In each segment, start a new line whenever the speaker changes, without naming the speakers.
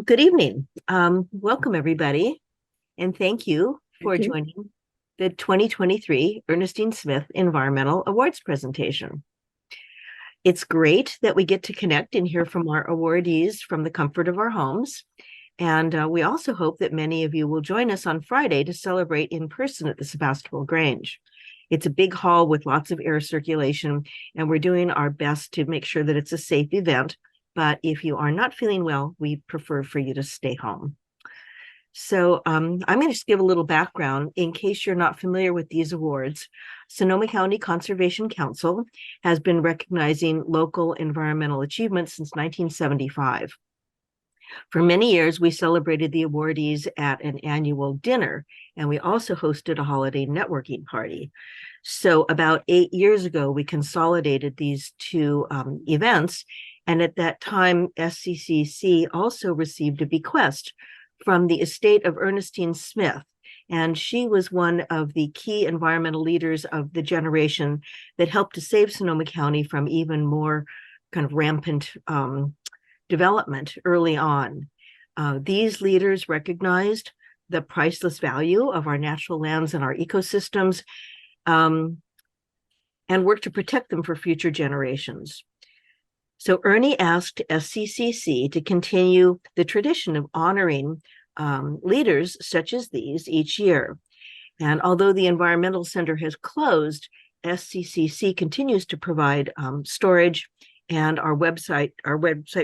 Good evening. Welcome, everybody, and thank you for
Thank you.
joining the 2023 Ernestine Smith Environmental Awards presentation. It's great that we get to connect and hear from our awardees from the comfort of our homes. And we also hope that many of you will join us on Friday to celebrate in person at the Sebastopol Grange. It's a big hall with lots of air circulation, and we're doing our best to make sure that it's a safe event. But if you are not feeling well, we prefer for you to stay home. So I'm going to just give a little background in case you're not familiar with these awards. Sonoma County Conservation Council has been recognizing local environmental achievements since 1975. For many years, we celebrated the awardees at an annual dinner, and we also hosted a holiday networking party. So about 8 years ago, we consolidated these two events. And at that time, SCCC also received a bequest from the estate of Ernestine Smith. And she was one of the key environmental leaders of the generation that helped to save Sonoma County from even more kind of rampant development early on. These leaders recognized the priceless value of our natural lands and our ecosystems, and worked to protect them for future generations. So Ernie asked SCCC to continue the tradition of honoring leaders such as these each year. And although the Environmental Center has closed, SCCC continues to provide storage and our website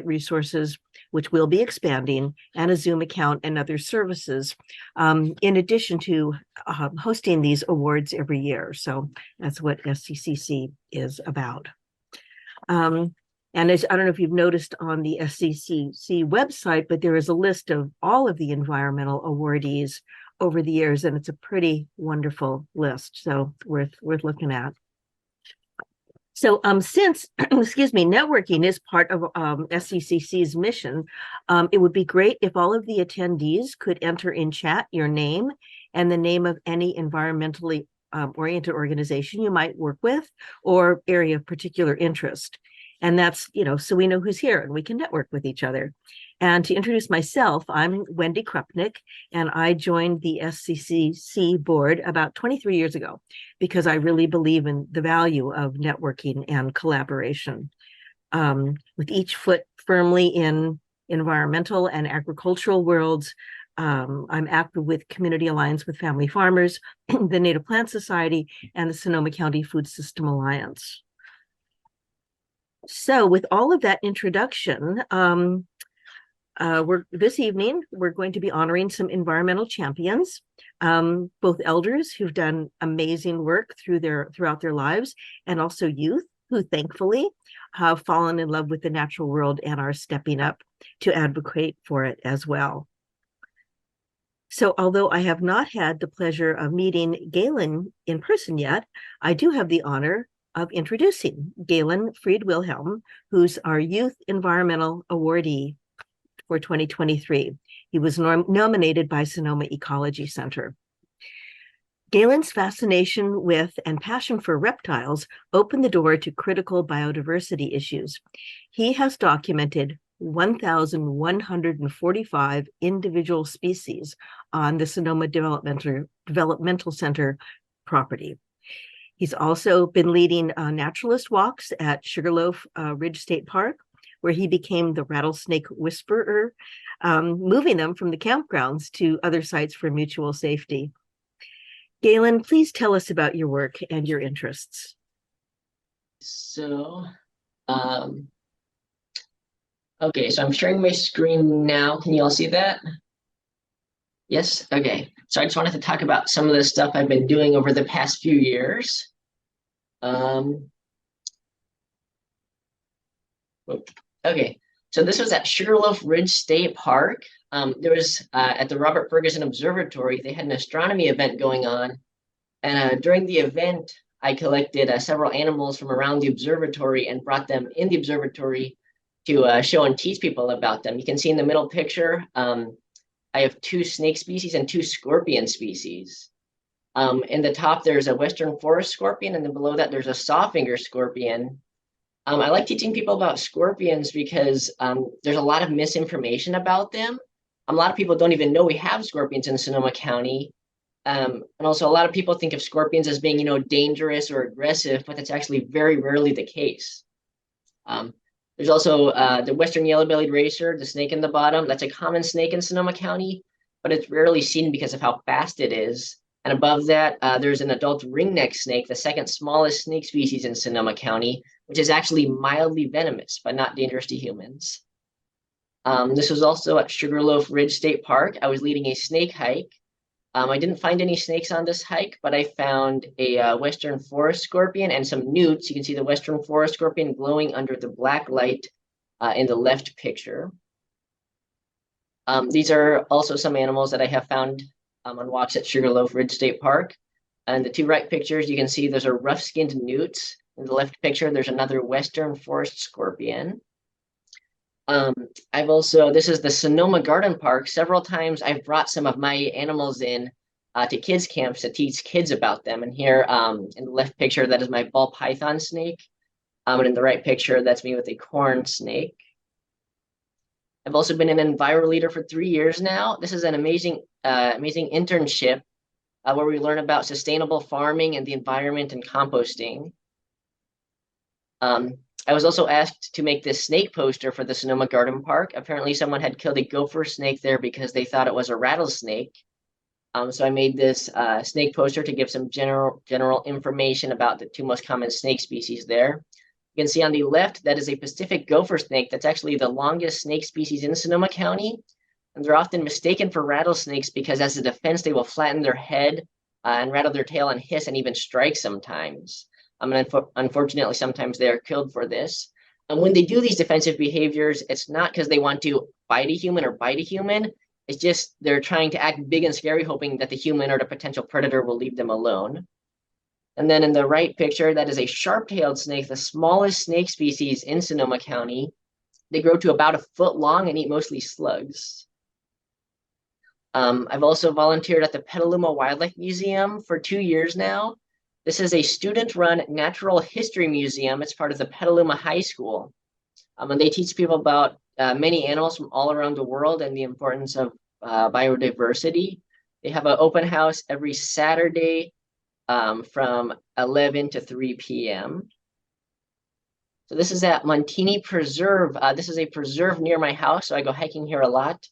resources, which will be expanding, and a Zoom account and other services, in addition to hosting these awards every year. So that's what SCCC is about. And as I don't know if you've noticed on the SCCC website, but there is a list of all of the environmental awardees over the years, and it's a pretty wonderful list, so worth looking at. So since, networking is part of SCCC's mission, it would be great if all of the attendees could enter in chat your name and the name of any environmentally oriented organization you might work with or area of particular interest. And that's, so we know who's here and we can network with each other. And to introduce myself, I'm Wendy Krupnick, and I joined the SCCC board about 23 years ago because I really believe in the value of networking and collaboration. With each foot firmly in environmental and agricultural worlds, I'm active with Community Alliance with Family Farmers, the Native Plant Society, and the Sonoma County Food System Alliance. So with all of that introduction, this evening, we're going to be honoring some environmental champions, both elders who've done amazing work throughout their lives, and also youth who thankfully have fallen in love with the natural world and are stepping up to advocate for it as well. So although I have not had the pleasure of meeting Galen in person yet, I do have the honor of introducing Galen Freed-Wilhelm, who's our Youth Environmental Awardee for 2023. He was nominated by Sonoma Ecology Center. Galen's fascination with and passion for reptiles opened the door to critical biodiversity issues. He has documented 1,145 individual species on the Sonoma Developmental Center property. He's also been leading naturalist walks at Sugarloaf Ridge State Park, where he became the rattlesnake whisperer, moving them from the campgrounds to other sites for mutual safety. Galen, please tell us about your work and your interests.
So, okay, so I'm sharing my screen now. Can you all see that? Yes? Okay. So I just wanted to talk about some of the stuff I've been doing over the past few years. Okay, so this was at Sugarloaf Ridge State Park. There was at the Robert Ferguson Observatory, they had an astronomy event going on. And during the event, I collected several animals from around the observatory and brought them in the observatory to show and teach people about them. You can see in the middle picture, I have 2 snake species and 2 scorpion species. In the top, there's a western forest scorpion, and then below that, there's a sawfinger scorpion. I like teaching people about scorpions because there's a lot of misinformation about them. A lot of people don't even know we have scorpions in Sonoma County. And also a lot of people think of scorpions as being, dangerous or aggressive, but that's actually very rarely the case. There's also the western yellow-bellied racer, the snake in the bottom. That's a common snake in Sonoma County, but it's rarely seen because of how fast it is. And above that, there's an adult ringneck snake, the second smallest snake species in Sonoma County, which is actually mildly venomous, but not dangerous to humans. This was also at Sugarloaf Ridge State Park. I was leading a snake hike. I didn't find any snakes on this hike, but I found a western forest scorpion and some newts. You can see the western forest scorpion glowing under the black light in the left picture. These are also some animals that I have found on walks at Sugarloaf Ridge State Park. And the two right pictures, you can see those are rough-skinned newts. In the left picture, there's another western forest scorpion. This is the Sonoma Garden Park. Several times I've brought some of my animals in to kids' camps to teach kids about them. And here in the left picture, that is my ball python snake. And in the right picture, that's me with a corn snake. I've also been an Enviro leader for 3 years now. This is an amazing internship where we learn about sustainable farming and the environment and composting. I was also asked to make this snake poster for the Sonoma Garden Park. Apparently someone had killed a gopher snake there because they thought it was a rattlesnake. So I made this snake poster to give some general information about the two most common snake species there. You can see on the left, that is a Pacific gopher snake. That's actually the longest snake species in Sonoma County. And they're often mistaken for rattlesnakes because as a defense, they will flatten their head and rattle their tail and hiss and even strike sometimes. And unfortunately, sometimes they are killed for this. And when they do these defensive behaviors, it's not because they want to bite a human or bite a human. It's just they're trying to act big and scary, hoping that the human or the potential predator will leave them alone. And then in the right picture, that is a sharp-tailed snake, the smallest snake species in Sonoma County. They grow to about 1 foot long and eat mostly slugs. I've also volunteered at the Petaluma Wildlife Museum for 2 years now. This is a student-run natural history museum. It's part of the Petaluma High School. And they teach people about many animals from all around the world and the importance of biodiversity. They have an open house every Saturday from 11 to 3 p.m. So this is at Montini Preserve. This is a preserve near my house, so I go hiking here a lot.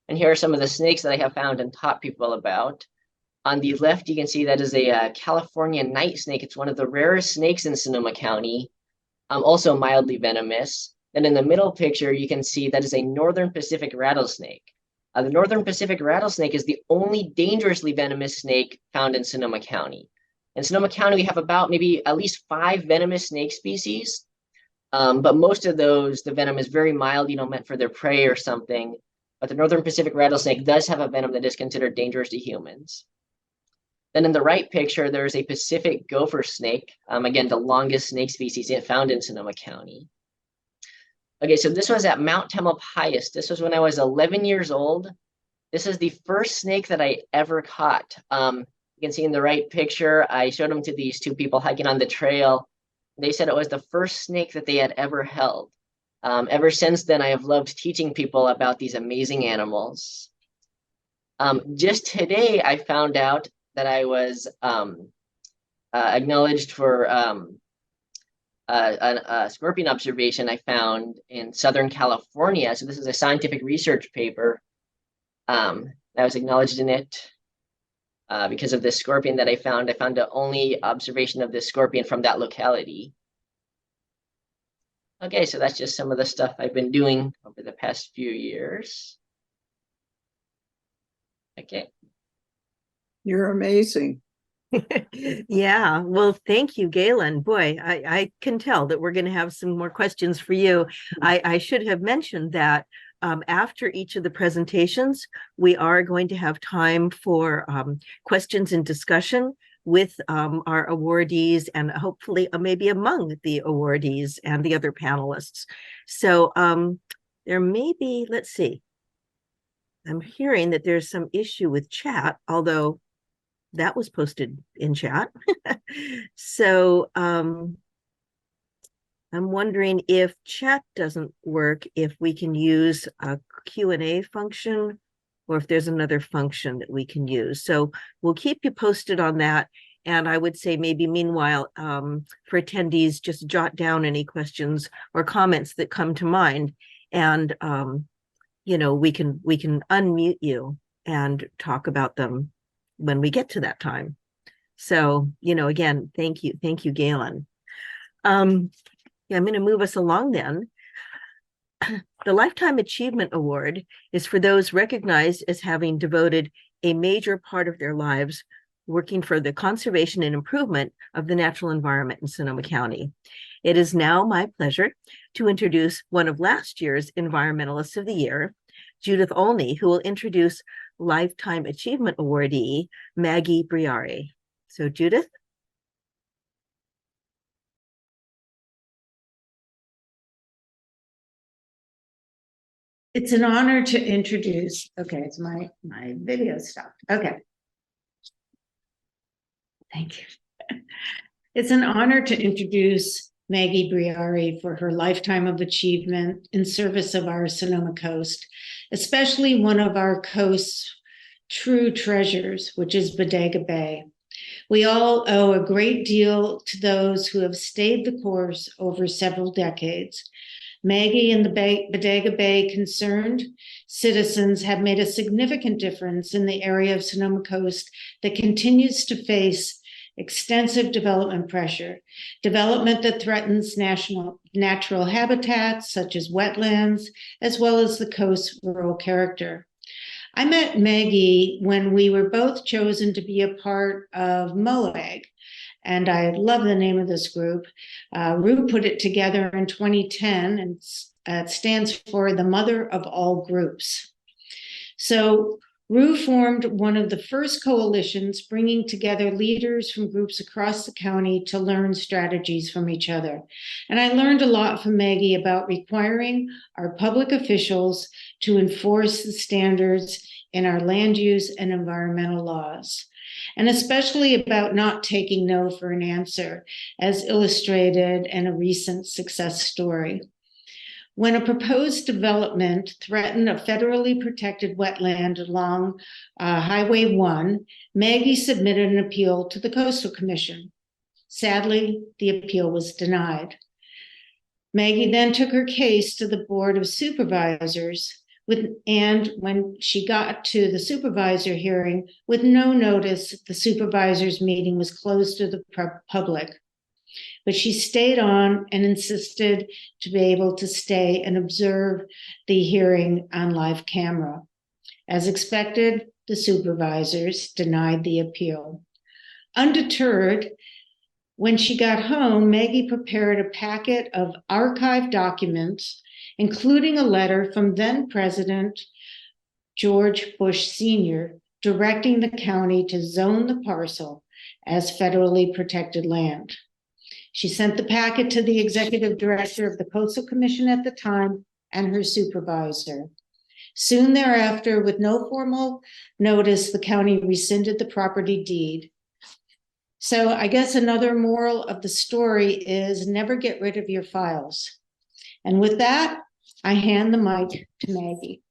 And here are some of the snakes that I have found and taught people about. On the left, you can see that is a California night snake. It's one of the rarest snakes in Sonoma County, also mildly venomous. Then in the middle picture, you can see that is a Northern Pacific rattlesnake. The Northern Pacific rattlesnake is the only dangerously venomous snake found in Sonoma County. In Sonoma County, we have about maybe at least 5 venomous snake species, but most of those, the venom is very mild, meant for their prey or something. But the Northern Pacific rattlesnake does have a venom that is considered dangerous to humans. Then in the right picture, there's a Pacific gopher snake, again, the longest snake species found in Sonoma County. Okay, so this was at Mount Tamalpais. This was when I was 11 years old. This is the first snake that I ever caught. You can see in the right picture, I showed them to these 2 people hiking on the trail. They said it was the first snake that they had ever held. Ever since then, I have loved teaching people about these amazing animals. Just today, I found out that I was acknowledged for a scorpion observation I found in Southern California. So this is a scientific research paper. I was acknowledged in it because of this scorpion that I found. I found the only observation of this scorpion from that locality. Okay, so that's just some of the stuff I've been doing over the past few years. Okay.
You're amazing.
Yeah, well, thank you, Galen. Boy, I can tell that we're going to have some more questions for you. I should have mentioned that after each of the presentations, we are going to have time for questions and discussion with our awardees and hopefully maybe among the awardees and the other panelists. So there may be, let's see, I'm hearing that there's some issue with chat, although that was posted in chat. So I'm wondering if chat doesn't work, if we can use a Q&A function, or if there's another function that we can use. So we'll keep you posted on that. And I would say maybe meanwhile, for attendees, just jot down any questions or comments that come to mind. And, we can unmute you and talk about them when we get to that time. So, again, thank you, Galen. Yeah, I'm going to move us along then. The Lifetime Achievement Award is for those recognized as having devoted a major part of their lives working for the conservation and improvement of the natural environment in Sonoma County. It is now my pleasure to introduce one of last year's Environmentalists of the Year, Judith Olney, who will introduce Lifetime Achievement Awardee, Maggie Briare. So Judith?
It's an honor to introduce, okay, it's my video stopped. Okay. Thank you. It's an honor to introduce Maggie Briare for her lifetime of achievement in service of our Sonoma coast, especially one of our coast's true treasures, which is Bodega Bay. We all owe a great deal to those who have stayed the course over several decades. Maggie and the Bodega Bay concerned citizens have made a significant difference in the area of Sonoma Coast that continues to face extensive development pressure, development that threatens natural habitats such as wetlands, as well as the coast's rural character. I met Maggie when we were both chosen to be a part of MOAG, and I love the name of this group. Rue put it together in 2010, and it stands for the Mother of All Groups. So Rue formed one of the first coalitions bringing together leaders from groups across the county to learn strategies from each other. And I learned a lot from Maggie about requiring our public officials to enforce the standards in our land use and environmental laws, and especially about not taking no for an answer, as illustrated in a recent success story. When a proposed development threatened a federally protected wetland along Highway 1, Maggie submitted an appeal to the Coastal Commission. Sadly, the appeal was denied. Maggie then took her case to the Board of Supervisors, and when she got to the supervisor hearing, with no notice, the supervisors meeting was closed to the public. But she stayed on and insisted to be able to stay and observe the hearing on live camera. As expected, the supervisors denied the appeal. Undeterred, when she got home, Maggie prepared a packet of archived documents, including a letter from then President George Bush Sr., directing the county to zone the parcel as federally protected land. She sent the packet to the executive director of the Coastal Commission at the time and her supervisor. Soon thereafter, with no formal notice, the county rescinded the property deed. So I guess another moral of the story is never get rid of your files. And with that, I hand the mic to Maggie.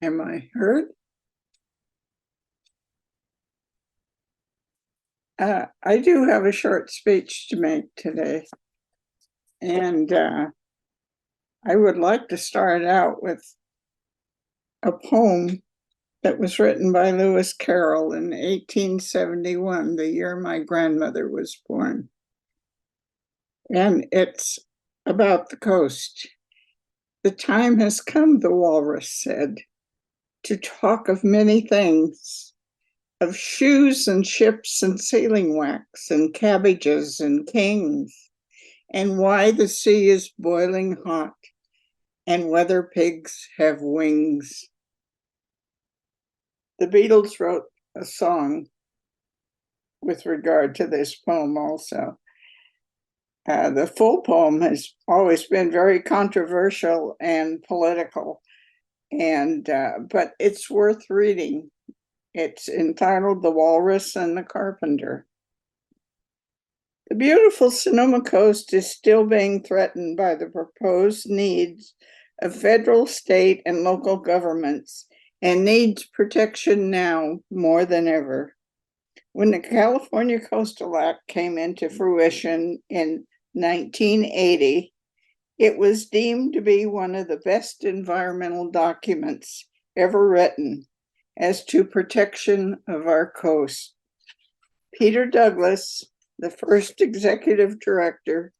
Am I heard? I do have a short speech to make today. And I would like to start out with a poem that was written by Lewis Carroll in 1871, the year my grandmother was born. And it's about the coast. The time has come, the walrus said, to talk of many things, of shoes and ships and sealing wax and cabbages and kings, and why the sea is boiling hot and whether pigs have wings. The Beatles wrote a song with regard to this poem also. The full poem has always been very controversial and political, and but it's worth reading It's entitled The Walrus and the Carpenter. The beautiful Sonoma coast is still being threatened by the proposed needs of federal, state, and local governments and needs protection now more than ever. When the California Coastal Act came into fruition in 1980, it was deemed to be one of the best environmental documents ever written as to protection of our coast. Peter Douglas, the first executive director,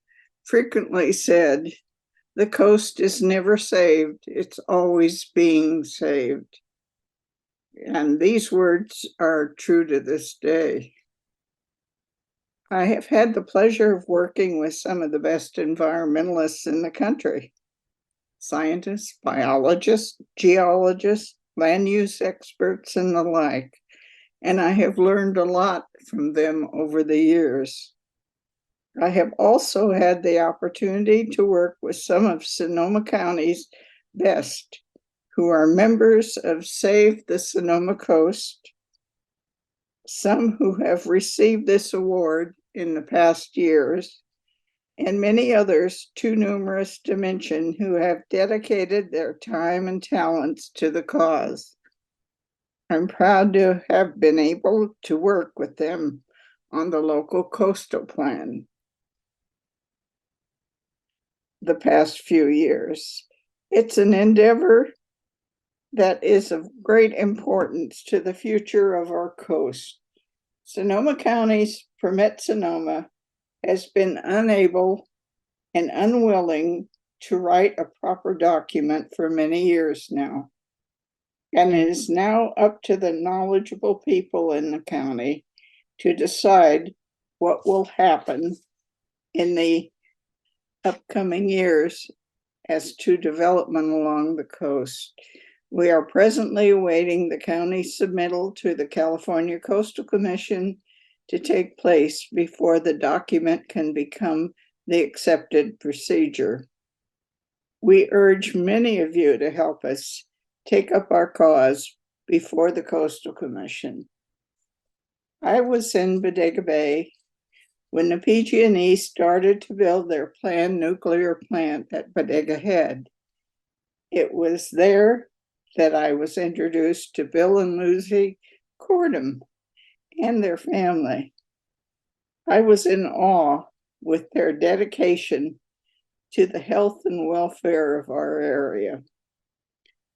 frequently said, "The coast is never saved, it's always being saved." And these words are true to this day. I have had the pleasure of working with some of the best environmentalists in the country: scientists, biologists, geologists, land use experts, and the like. And I have learned a lot from them over the years. I have also had the opportunity to work with some of Sonoma County's best, who are members of Save the Sonoma Coast, some who have received this award in the past years, and many others too numerous to mention who have dedicated their time and talents to the cause. I'm proud to have been able to work with them on the local coastal plan the past few years. It's an endeavor that is of great importance to the future of our coast. Sonoma County's Permit Sonoma has been unable and unwilling to write a proper document for many years now. And it is now up to the knowledgeable people in the county to decide what will happen in the upcoming years as to development along the coast. We are presently awaiting the county's submittal to the California Coastal Commission to take place before the document can become the accepted procedure. We urge many of you to help us take up our cause before the Coastal Commission. I was in Bodega Bay when the PG&E started to build their planned nuclear plant at Bodega Head. It was there that I was introduced to Bill and Lucy Cordham and their family. I was in awe with their dedication to the health and welfare of our area.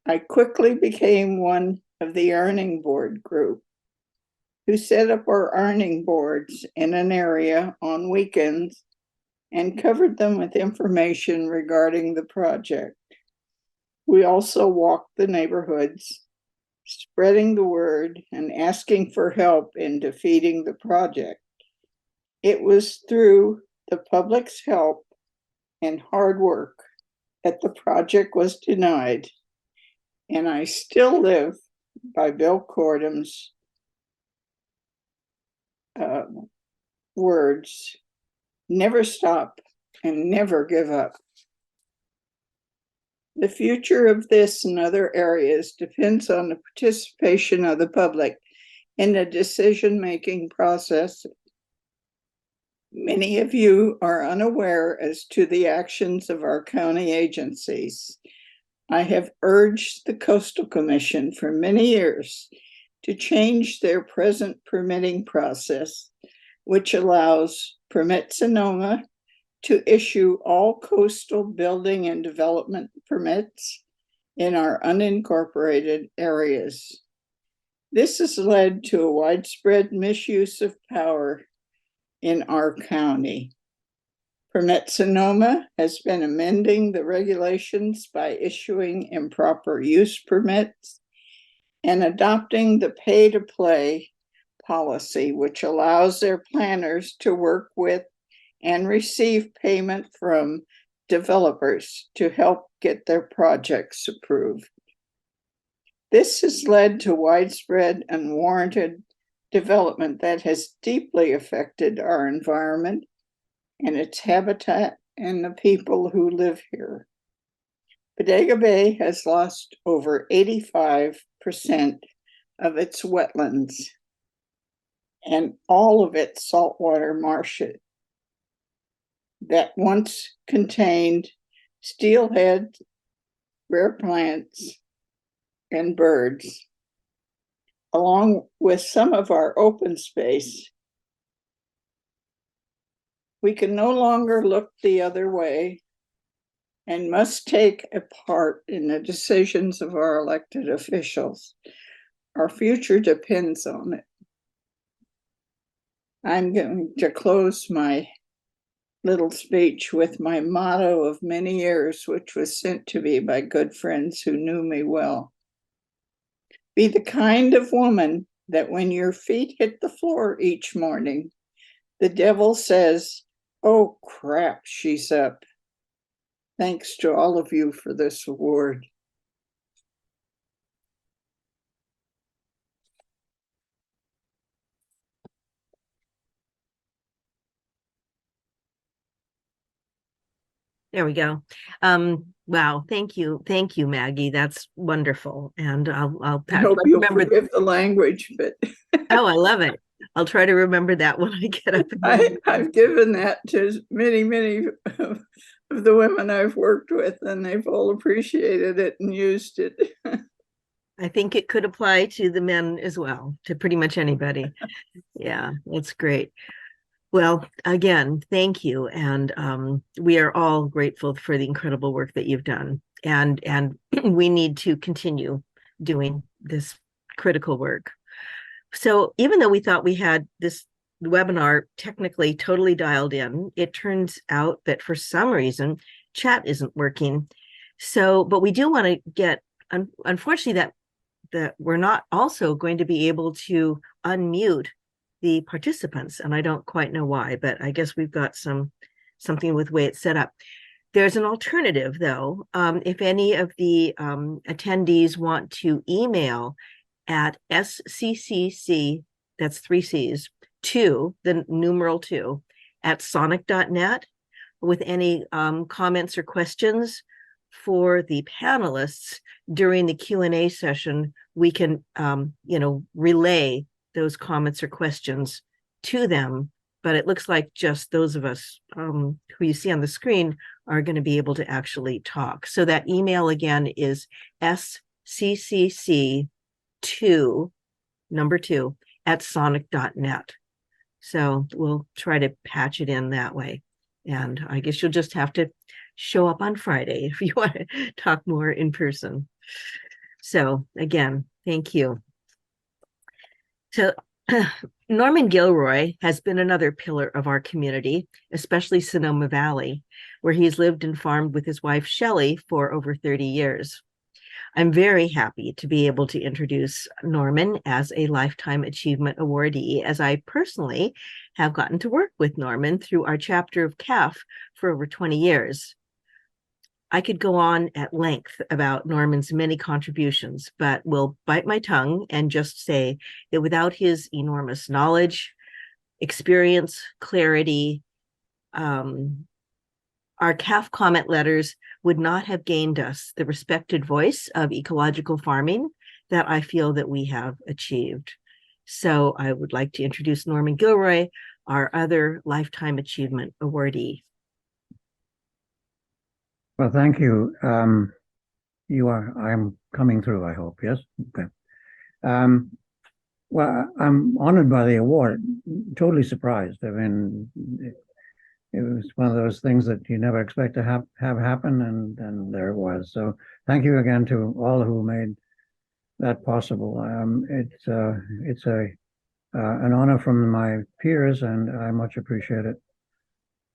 I quickly became one of the ironing board group who set up our ironing boards in an area on weekends and covered them with information regarding the project. We also walked the neighborhoods, spreading the word and asking for help in defeating the project. It was through the public's help and hard work that the project was denied. And I still live by Bill Cordham's words: never stop and never give up. The future of this and other areas depends on the participation of the public in the decision-making process. Many of you are unaware as to the actions of our county agencies. I have urged the Coastal Commission for many years to change their present permitting process, which allows Permit Sonoma to issue all coastal building and development permits in our unincorporated areas. This has led to a widespread misuse of power in our county. Permit Sonoma has been amending the regulations by issuing improper use permits and adopting the pay-to-play policy, which allows their planners to work with and receive payment from developers to help get their projects approved. This has led to widespread unwarranted development that has deeply affected our environment and its habitat and the people who live here. Bodega Bay has lost over 85% of its wetlands and all of its saltwater marshes that once contained steelhead, rare plants, and birds, along with some of our open space. We can no longer look the other way and must take a part in the decisions of our elected officials. Our future depends on it. I'm going to close my little speech with my motto of many years, which was sent to me by good friends who knew me well. Be the kind of woman that when your feet hit the floor each morning, the devil says, "Oh crap, she's up." Thanks to all of you for this award.
There we go. Wow, thank you, Maggie. That's wonderful, and I'll
I hope you'll
remember.
forgive the language, but
Oh, I love it. I'll try to remember that when I get up.
I've given that to many of the women I've worked with, and they've all appreciated it and used it.
I think it could apply to the men as well, to pretty much anybody. Yeah, that's great. Well, again, thank you. And we are all grateful for the incredible work that you've done. And we need to continue doing this critical work. So even though we thought we had this webinar technically totally dialed in, it turns out that for some reason, chat isn't working. So, but we do want to get, unfortunately, that we're not also going to be able to unmute the participants, and I don't quite know why, but I guess we've got something with the way it's set up. There's an alternative, though. If any of the attendees want to email at SCCC, that's 3 C's, 2, the numeral 2, at sonic.net with any comments or questions for the panelists during the Q&A session, we can, relay those comments or questions to them. But it looks like just those of us who you see on the screen are going to be able to actually talk. So that email again is SCCC2, number 2, at sonic.net. So we'll try to patch it in that way. And I guess you'll just have to show up on Friday if you want to talk more in person. So again, thank you. So Norman Gilroy has been another pillar of our community, especially Sonoma Valley, where he's lived and farmed with his wife, Shelley, for over 30 years. I'm very happy to be able to introduce Norman as a Lifetime Achievement Awardee, as I personally have gotten to work with Norman through our chapter of CAF for over 20 years. I could go on at length about Norman's many contributions, but will bite my tongue and just say that without his enormous knowledge, experience, clarity, our CAF comment letters would not have gained us the respected voice of ecological farming that I feel that we have achieved. So I would like to introduce Norman Gilroy, our other Lifetime Achievement Awardee.
Well, thank you. I'm coming through, I hope, yes? Okay. Well, I'm honored by the award, totally surprised. I mean, it was one of those things that you never expect to have happen, and there it was. So thank you again to all who made that possible. It's an honor from my peers, and I much appreciate it.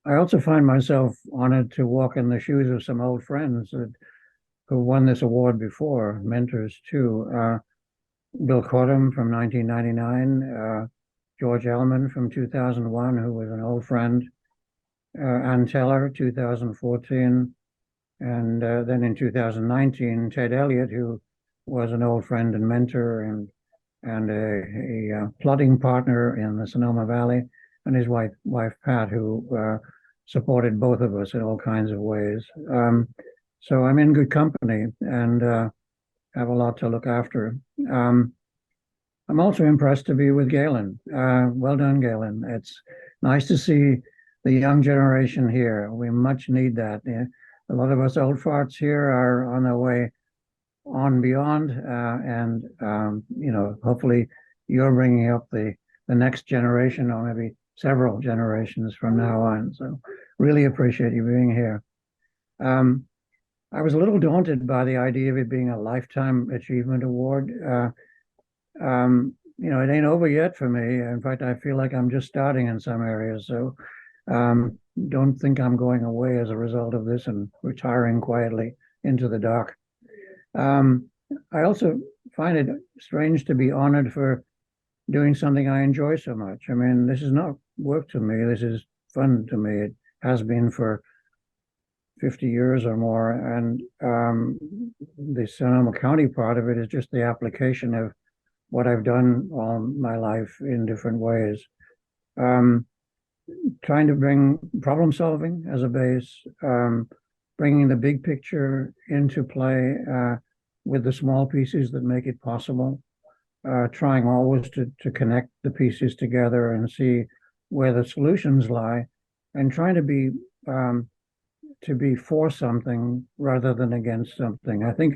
I also find myself honored to walk in the shoes of some old friends who won this award before, mentors too. Bill Cordham from 1999, George Ellman from 2001, who was an old friend, Ann Teller, 2014, and then in 2019, Ted Elliott, who was an old friend and mentor and a plotting partner in the Sonoma Valley, and his wife Pat, who supported both of us in all kinds of ways. So I'm in good company and have a lot to look after. I'm also impressed to be with Galen. Well done, Galen. It's nice to see the young generation here. We much need that. Yeah. A lot of us old farts here are on their way on beyond, and hopefully you're bringing up the next generation, or maybe several generations from now on. So really appreciate you being here. I was a little daunted by the idea of it being a lifetime achievement award. It ain't over yet for me. In fact, I feel like I'm just starting in some areas. So don't think I'm going away as a result of this and retiring quietly into the dark. I also find it strange to be honored for doing something I enjoy so much. I mean, this is not work to me. This is fun to me. It has been for 50 years or more. And the Sonoma County part of it is just the application of what I've done all my life in different ways. Trying to bring problem solving as a base, bringing the big picture into play with the small pieces that make it possible, trying always to connect the pieces together and see where the solutions lie, and trying to be for something rather than against something. I think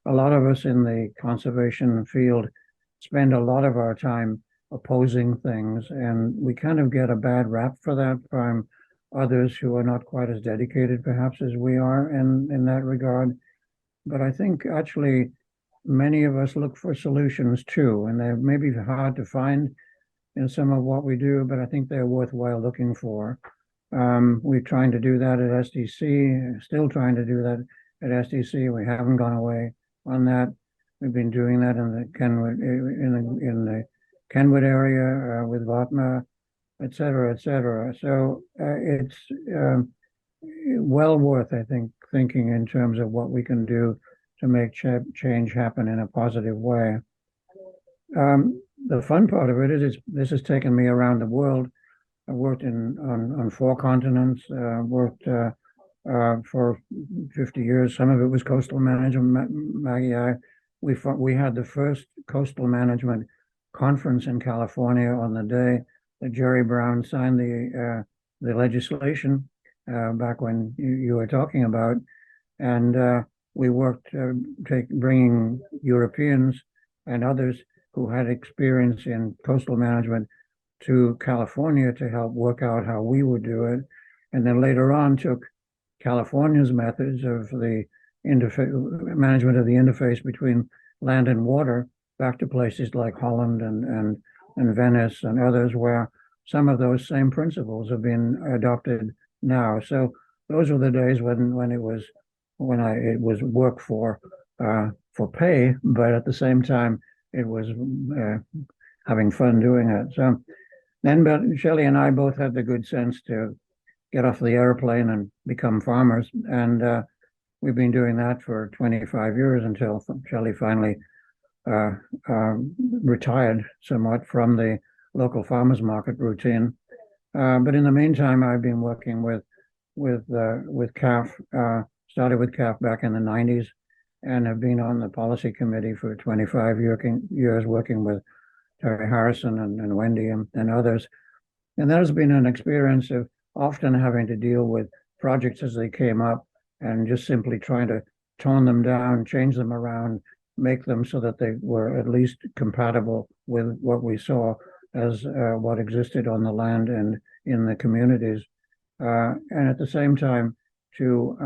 a lot of us in the conservation field spend a lot of our time opposing things, and we kind of get a bad rap for that from others who are not quite as dedicated perhaps as we are in that regard. But I think actually many of us look for solutions too, and they're maybe hard to find in some of what we do, but I think they're worthwhile looking for. We're trying to do that at SDC, still trying to do that at SDC. We haven't gone away on that. We've been doing that in the Kenwood, in the Kenwood area with Vatma, et cetera, et cetera. So it's well worth, I think, thinking in terms of what we can do to make change happen in a positive way. The fun part of it is this has taken me around the world. I worked on 4 continents, worked for 50 years. Some of it was coastal management. Maggie, we had the first coastal management conference in California on the day that Jerry Brown signed the legislation back when you were talking about, and we worked bringing Europeans and others who had experience in coastal management to California to help work out how we would do it, and then later on took California's methods of the management of the interface between land and water back to places like Holland and Venice and others, where some of those same principles have been adopted now. So those were the days when it was work for pay, but at the same time it was having fun doing it. So then Shelley and I both had the good sense to get off the airplane and become farmers, and we've been doing that for 25 years until Shelley finally retired somewhat from the local farmers market routine. But in the meantime, I've been working with CAF. Started with CAF back in the 90s, and have been on the policy committee for 25 years, working with Terry Harrison and Wendy and others. And that has been an experience of often having to deal with projects as they came up, and just simply trying to tone them down, change them around, make them so that they were at least compatible with what we saw as what existed on the land and in the communities, and at the same time to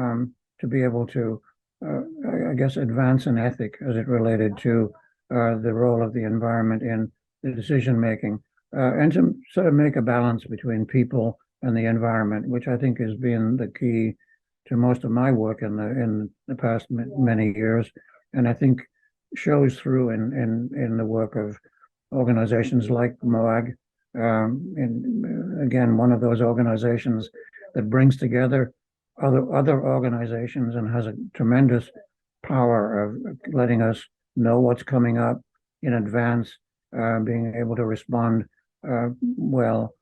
be able to, I guess, advance an ethic as it related to the role of the environment in the decision making, and to sort of make a balance between people and the environment, which I think has been the key to most of my work in the past many years, and I think shows through in the work of organizations like MOAG, and again, one of those organizations that brings together other organizations and has a tremendous power of letting us know what's coming up in advance, being able to respond well,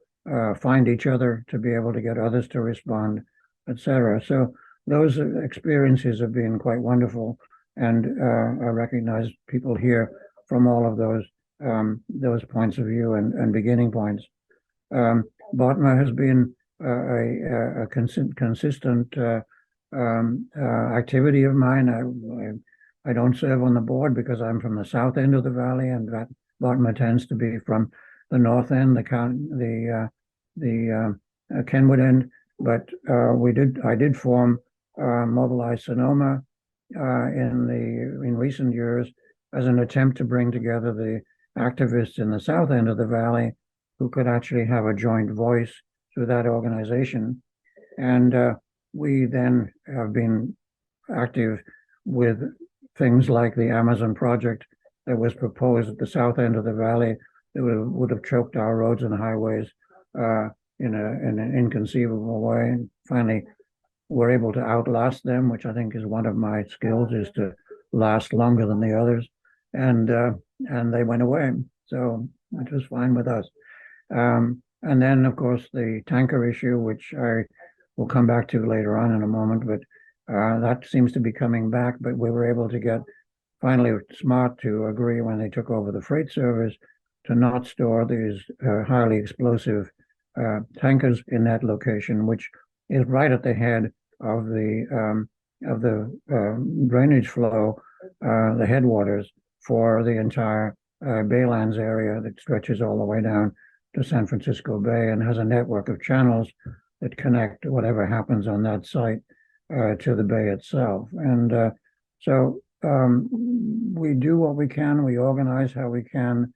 find each other to be able to get others to respond, etc. So those experiences have been quite wonderful, and I recognize people here from all of those those points of view and beginning points. BOTMA has been a consistent activity of mine. I don't serve on the board because I'm from the south end of the valley, and that BOTMA tends to be from the north end, the Kenwood end. But I did form Mobilize Sonoma in recent years as an attempt to bring together the activists in the south end of the valley who could actually have a joint voice through that organization. And we then have been active with things like the Amazon project that was proposed at the south end of the valley that would have choked our roads and highways in an inconceivable way. And finally, we're able to outlast them, which I think is one of my skills, is to last longer than the others. And they went away, so it was fine with us. And then, of course, the tanker issue, which I will come back to later on in a moment, but that seems to be coming back. But we were able to get finally smart to agree when they took over the freight service to not store these highly explosive tankers in that location, which is right at the head of the drainage flow, the headwaters for the entire Baylands area that stretches all the way down to San Francisco Bay and has a network of channels that connect whatever happens on that site to the bay itself. And so we do what we can, we organize how we can,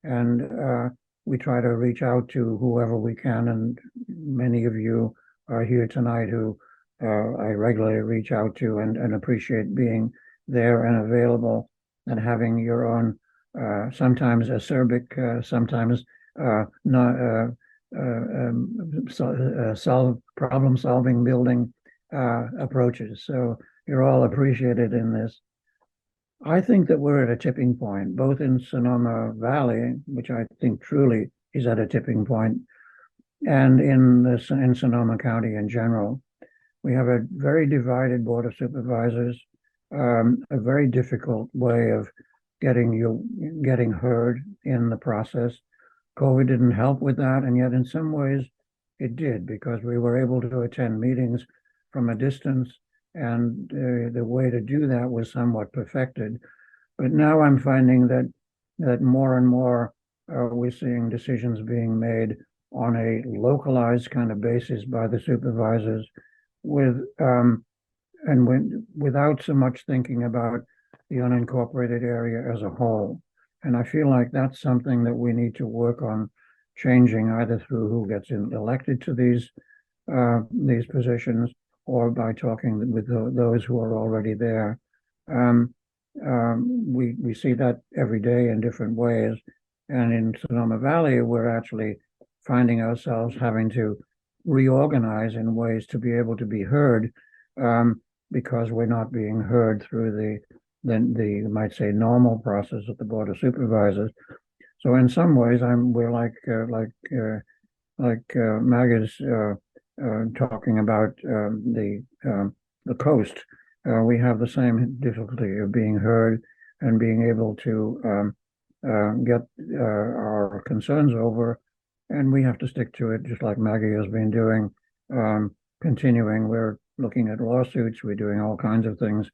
and we try to reach out to whoever we can. And many of you are here tonight who I regularly reach out to and appreciate being there and available and having your own, sometimes acerbic, sometimes not problem-solving, building approaches. So you're all appreciated in this. I think that we're at a tipping point, both in Sonoma Valley, which I think truly is at a tipping point, and in Sonoma County in general. We have a very divided Board of Supervisors, a very difficult way of getting heard in the process. COVID didn't help with that, and yet in some ways it did, because we were able to attend meetings from a distance, and the way to do that was somewhat perfected. But now I'm finding that more and more we're seeing decisions being made on a localized kind of basis by the supervisors, without so much thinking about the unincorporated area as a whole. And I feel like that's something that we need to work on changing, either through who gets elected to these positions or by talking with those who are already there. We see that every day in different ways. And in Sonoma Valley, we're actually finding ourselves having to reorganize in ways to be able to be heard, because we're not being heard through the you might say normal process of the Board of Supervisors. So in some ways, we're like Margaret's talking about the coast. We have the same difficulty of being heard and being able to get our concerns over, and we have to stick to it, just like Maggie has been doing, continuing. We're looking at lawsuits, we're doing all kinds of things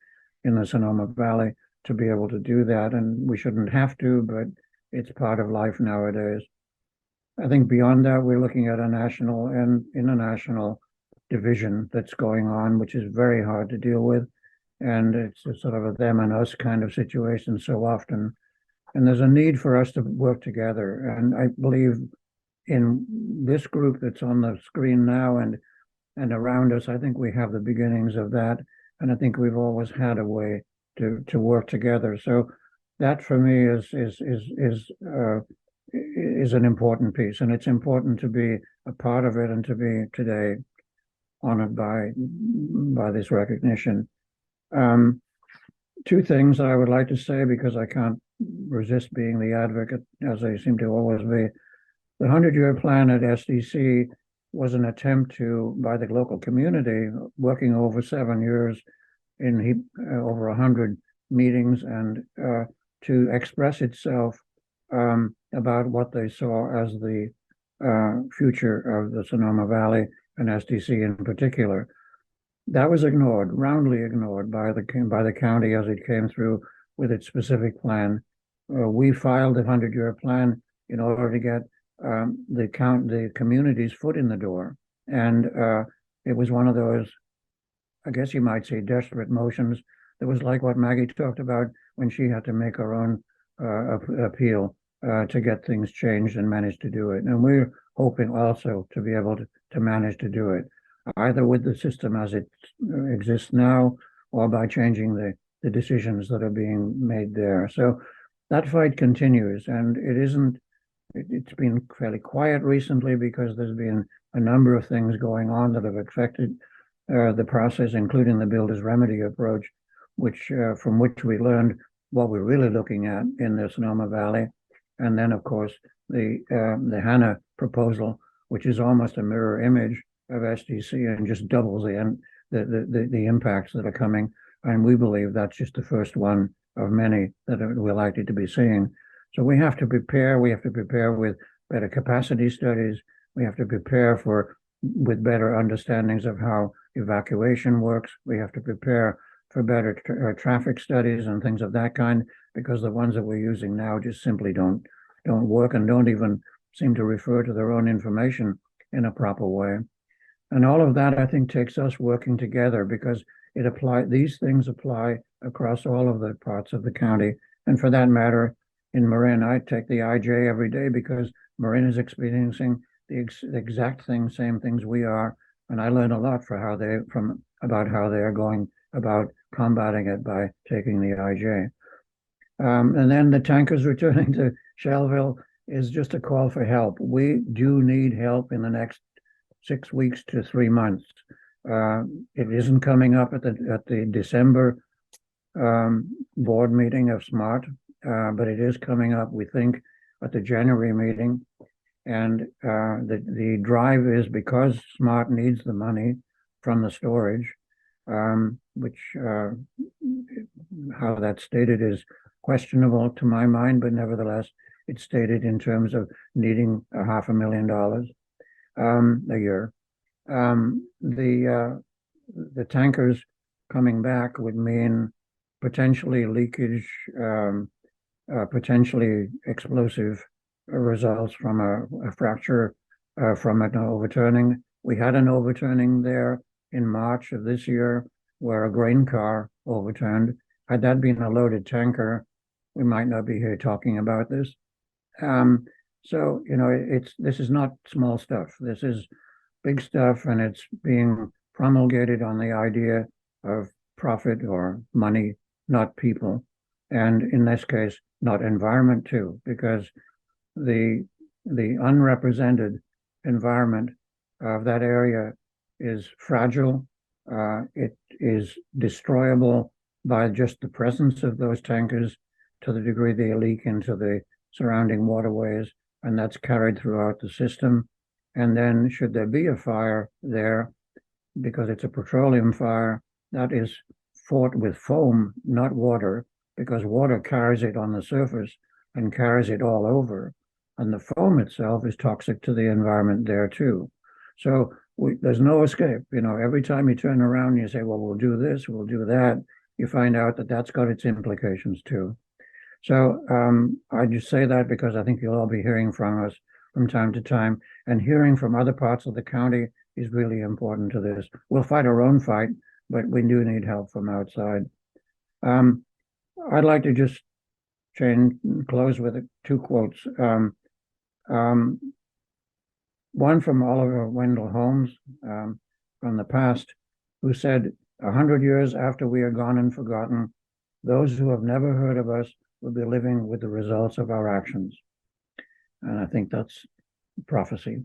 in the Sonoma Valley to be able to do that, and we shouldn't have to, but it's part of life nowadays. I think beyond that, we're looking at a national and international division that's going on, which is very hard to deal with, and it's a sort of a them and us kind of situation so often. And there's a need for us to work together, and I believe in this group that's on the screen now and around us, I think we have the beginnings of that. And I think we've always had a way to work together. So that for me is an important piece, and it's important to be a part of it and to be today honored by this recognition. Two things I would like to say, because I can't resist being the advocate, as I seem to always be. The 100-year plan at SDC was an attempt by the local community, working over 7 years in over 100 meetings, and to express itself about what they saw as the future of the Sonoma Valley and SDC in particular. That was ignored, roundly ignored by the county as it came through with its specific plan. We filed a 100-year plan in order to get the community's foot in the door, and it was one of those, I guess you might say, desperate motions. It was like what Maggie talked about when she had to make her own appeal to get things changed and manage to do it. And we're hoping also to be able to manage to do it, either with the system as it exists now or by changing the decisions that are being made there. So that fight continues, and it's been fairly quiet recently because there's been a number of things going on that have affected the process, including the builder's remedy approach, from which we learned what we're really looking at in the Sonoma Valley. And then, of course, the HANA proposal, which is almost a mirror image of SDC and just doubles the impacts that are coming. And we believe that's just the first one of many that we're likely to be seeing. So we have to prepare. We have to prepare with better capacity studies. We have to prepare with better understandings of how evacuation works. We have to prepare for better traffic studies and things of that kind, because the ones that we're using now just simply don't work and don't even seem to refer to their own information in a proper way. And all of that, I think, takes us working together, because these things apply across all of the parts of the county. And for that matter, in Marin, I take the IJ every day because Marin is experiencing the exact same things we are. And I learn a lot about how they are going about combating it by taking the IJ. And then the tankers returning to Shellville is just a call for help. We do need help in the next 6 weeks to 3 months. It isn't coming up at the December board meeting of SMART, but it is coming up, we think, at the January meeting. And the drive is because SMART needs the money from the storage, which how that's stated is questionable to my mind, but nevertheless, it's stated in terms of needing $500,000 a year. The tankers coming back would mean potentially leakage, potentially explosive results from a fracture, from an overturning. We had an overturning there in March of this year where a grain car overturned. Had that been a loaded tanker, we might not be here talking about this. So, this is not small stuff. This is big stuff, and it's being promulgated on the idea of profit or money, not people. And in this case, not environment too, because the unrepresented environment of that area is fragile. It is destroyable by just the presence of those tankers to the degree they leak into the surrounding waterways, and that's carried throughout the system. And then should there be a fire there, because it's a petroleum fire, that is fought with foam, not water, because water carries it on the surface and carries it all over. And the foam itself is toxic to the environment there too. So there's no escape. Every time you turn around and you say, well, we'll do this, we'll do that, you find out that that's got its implications too. So I just say that because I think you'll all be hearing from us from time to time, and hearing from other parts of the county is really important to this. We'll fight our own fight, but we do need help from outside. I'd like to just close with 2 quotes. One from Oliver Wendell Holmes from the past, who said, 100 years after we are gone and forgotten, those who have never heard of us will be living with the results of our actions. And I think that's prophecy.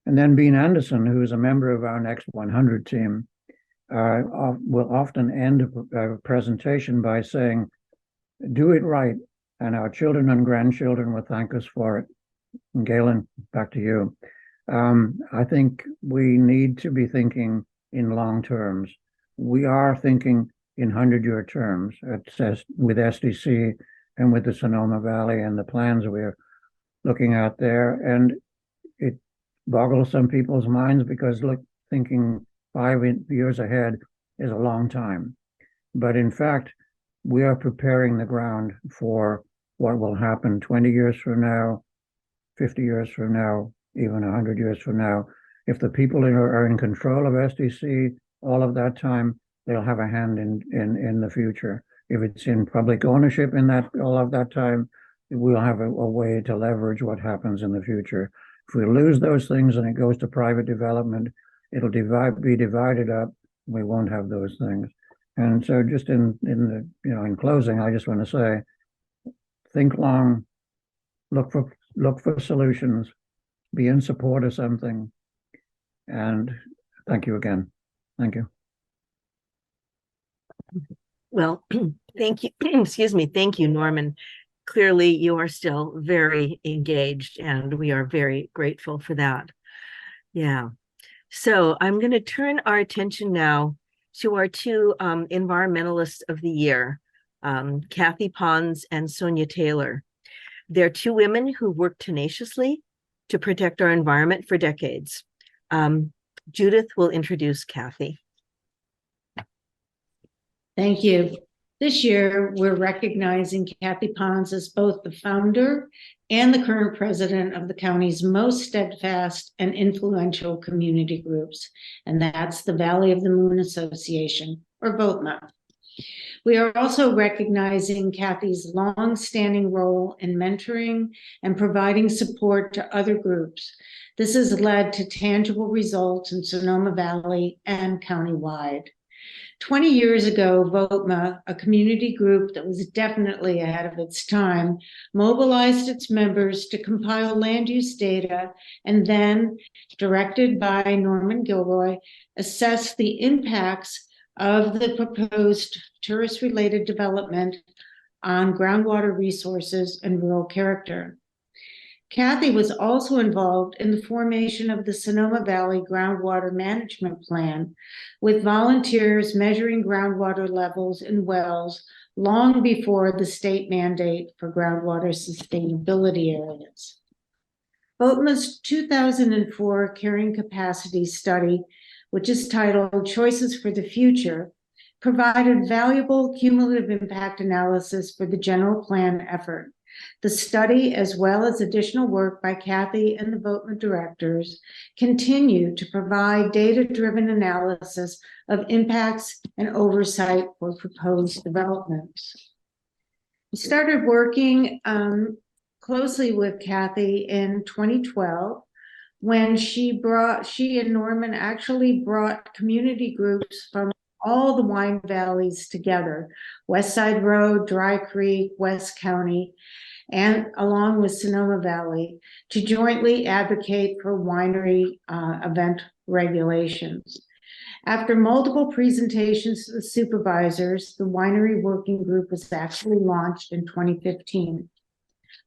And then Bean Anderson, who is a member of our Next 100 team, will often end a presentation by saying, do it right, and our children and grandchildren will thank us for it. And Galen, back to you. I think we need to be thinking in long terms. We are thinking in 100-year terms. It says with SDC and with the Sonoma Valley and the plans we're looking at there. And it boggles some people's minds because thinking 5 years ahead is a long time. But in fact, we are preparing the ground for what will happen 20 years from now, 50 years from now, even 100 years from now. If the people are in control of SDC all of that time, they'll have a hand in the future. If it's in public ownership in that all of that time, we'll have a way to leverage what happens in the future. If we lose those things and it goes to private development, it'll be divided up. We won't have those things. And so just in closing, I just want to say, think long, look for solutions, be in support of something. And thank you again. Thank you.
Well, thank you. Excuse me. Thank you, Norman. Clearly, you are still very engaged, and we are very grateful for that. Yeah. So I'm going to turn our attention now to our two environmentalists of the year, Kathy Pons and Sonia Taylor. They're two women who worked tenaciously to protect our environment for decades. Judith will introduce Kathy.
Thank you. This year, we're recognizing Kathy Pons as both the founder and the current president of the county's most steadfast and influential community groups, and that's the Valley of the Moon Association, or VOTMA. We are also recognizing Kathy's long-standing role in mentoring and providing support to other groups. This has led to tangible results in Sonoma Valley and countywide. 20 years ago, VOTMA, a community group that was definitely ahead of its time, mobilized its members to compile land use data and then, directed by Norman Gilroy, assess the impacts of the proposed tourist-related development on groundwater resources and rural character. Kathy was also involved in the formation of the Sonoma Valley Groundwater Management Plan, with volunteers measuring groundwater levels in wells long before the state mandate for groundwater sustainability areas. VOTMA's 2004 Carrying Capacity Study, which is titled Choices for the Future, provided valuable cumulative impact analysis for the general plan effort. The study, as well as additional work by Kathy and the VOTMA directors, continue to provide data-driven analysis of impacts and oversight for proposed developments. We started working closely with Kathy in 2012 when she and Norman actually brought community groups from all the wine valleys together, West Side Road, Dry Creek, West County, and along with Sonoma Valley, to jointly advocate for winery event regulations. After multiple presentations to the supervisors, the winery working group was actually launched in 2015.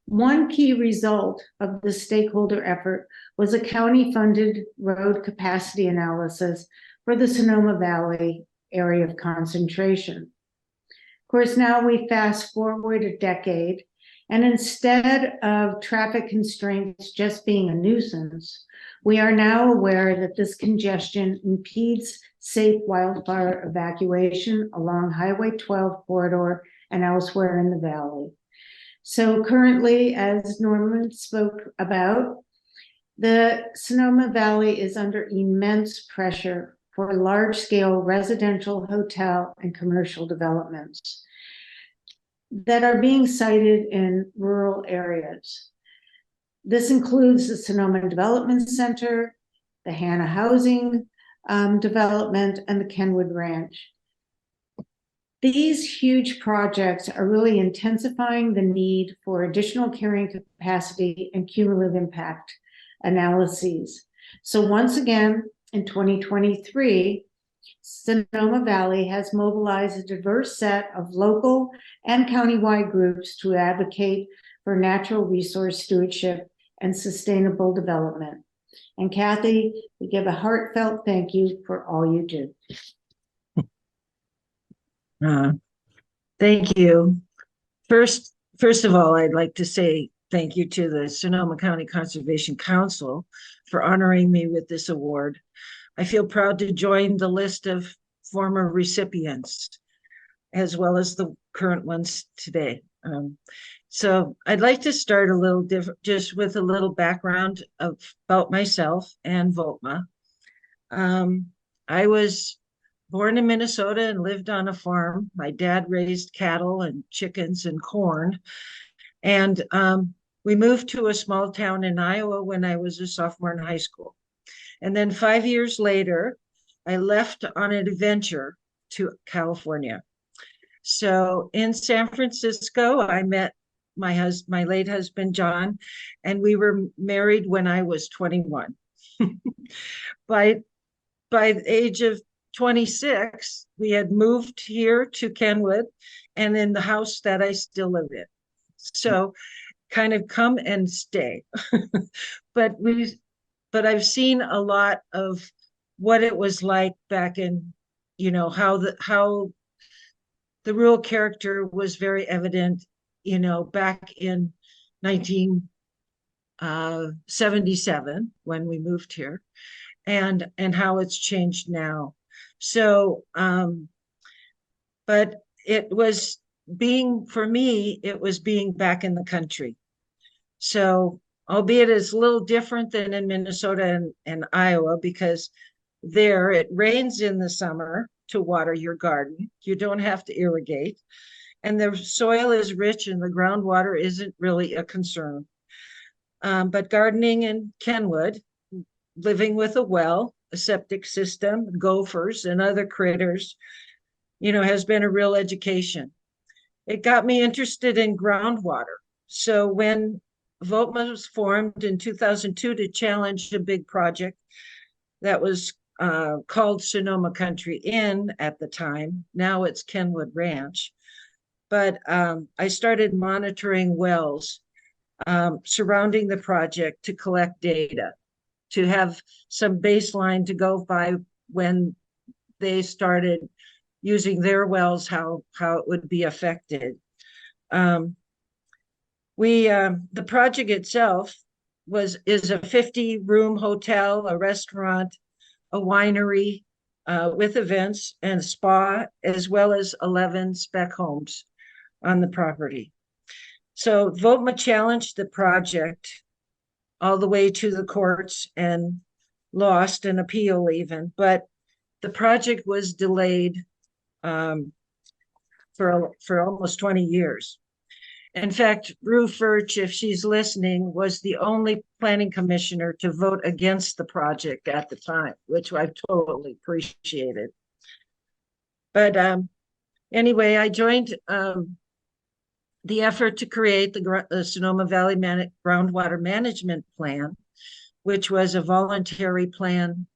One key result of the stakeholder effort was a county-funded road capacity analysis for the Sonoma Valley area of concentration. Of course, now we fast forward a decade, and instead of traffic constraints just being a nuisance, we are now aware that this congestion impedes safe wildfire evacuation along Highway 12 corridor and elsewhere in the valley. So currently, as Norman spoke about, the Sonoma Valley is under immense pressure for large-scale residential, hotel, and commercial developments that are being sited in rural areas. This includes the Sonoma Development Center, the Hannah Housing Development, and the Kenwood Ranch. These huge projects are really intensifying the need for additional carrying capacity and cumulative impact analyses. So once again, in 2023, Sonoma Valley has mobilized a diverse set of local and countywide groups to advocate for natural resource stewardship and sustainable development. And Kathy, we give a heartfelt thank you for all you do.
Thank you. First, first of all, I'd like to say thank you to the Sonoma County Conservation Council for honoring me with this award. I feel proud to join the list of former recipients, as well as the current ones today. So I'd like to start a little different, just with a little background about myself and VOTMA. I was born in Minnesota and lived on a farm. My dad raised cattle and chickens and corn. And we moved to a small town in Iowa when I was a sophomore in high school. And then 5 years later, I left on an adventure to California. So in San Francisco, I met my late husband, John, and we were married when I was 21. By the age of 26, we had moved here to Kenwood and in the house that I still live in. So kind of come and stay. But I've seen a lot of what it was like back in, how the rural character was very evident, back in 1977 when we moved here, and how it's changed now. So, but it was for me, it was being back in the country. So, albeit it's a little different than in Minnesota and Iowa, because there it rains in the summer to water your garden. You don't have to irrigate. And the soil is rich and the groundwater isn't really a concern. But gardening in Kenwood, living with a well, a septic system, gophers, and other critters, has been a real education. It got me interested in groundwater. So when VOTMA was formed in 2002 to challenge a big project that was called Sonoma Country Inn at the time. Now it's Kenwood Ranch. But I started monitoring wells surrounding the project to collect data, to have some baseline to go by when they started using their wells, how it would be affected. The project itself is a 50-room hotel, a restaurant, a winery with events and spa, as well as 11 spec homes on the property. So VOTMA challenged the project all the way to the courts and lost an appeal even, but the project was delayed for almost 20 years. In fact, Rue Furch, if she's listening, was the only planning commissioner to vote against the project at the time, which I totally appreciated. But anyway, I joined the effort to create the Sonoma Valley Groundwater Management Plan, which was a voluntary plan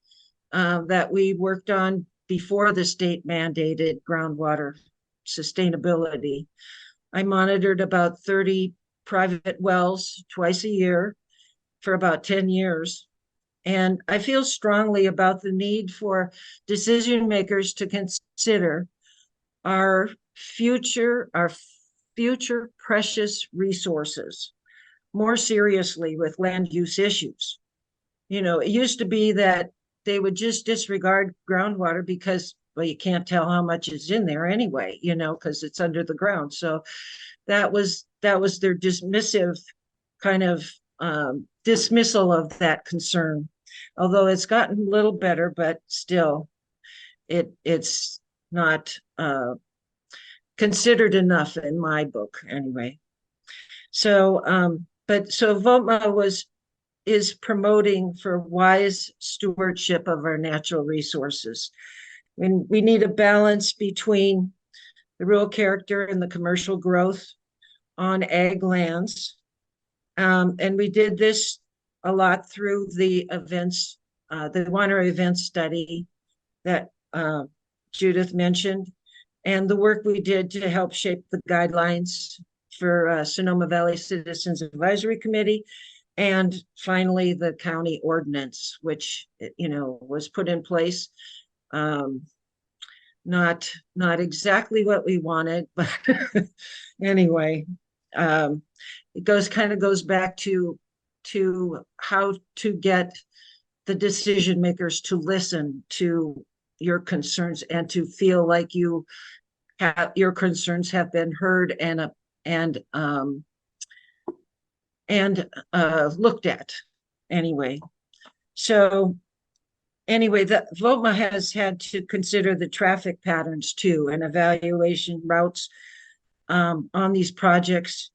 that we worked on before the state mandated groundwater sustainability. I monitored about 30 private wells twice a year for about 10 years. And I feel strongly about the need for decision makers to consider our future precious resources more seriously with land use issues. It used to be that they would just disregard groundwater because, well, you can't tell how much is in there anyway, because it's under the ground. So that was their dismissive kind of dismissal of that concern. Although it's gotten a little better, but still it's not considered enough in my book anyway. So VOTMA is promoting for wise stewardship of our natural resources. And we need a balance between the rural character and the commercial growth on ag lands. And we did this a lot through the events, the winery event study that Judith mentioned, and the work we did to help shape the guidelines for Sonoma Valley Citizens Advisory Committee, and finally the county ordinance, which was put in place. Not exactly what we wanted, but anyway. It goes back to how to get the decision makers to listen to your concerns and to feel like your concerns have been heard and looked at anyway. So anyway, the VOTMA has had to consider the traffic patterns too and evaluation routes on these projects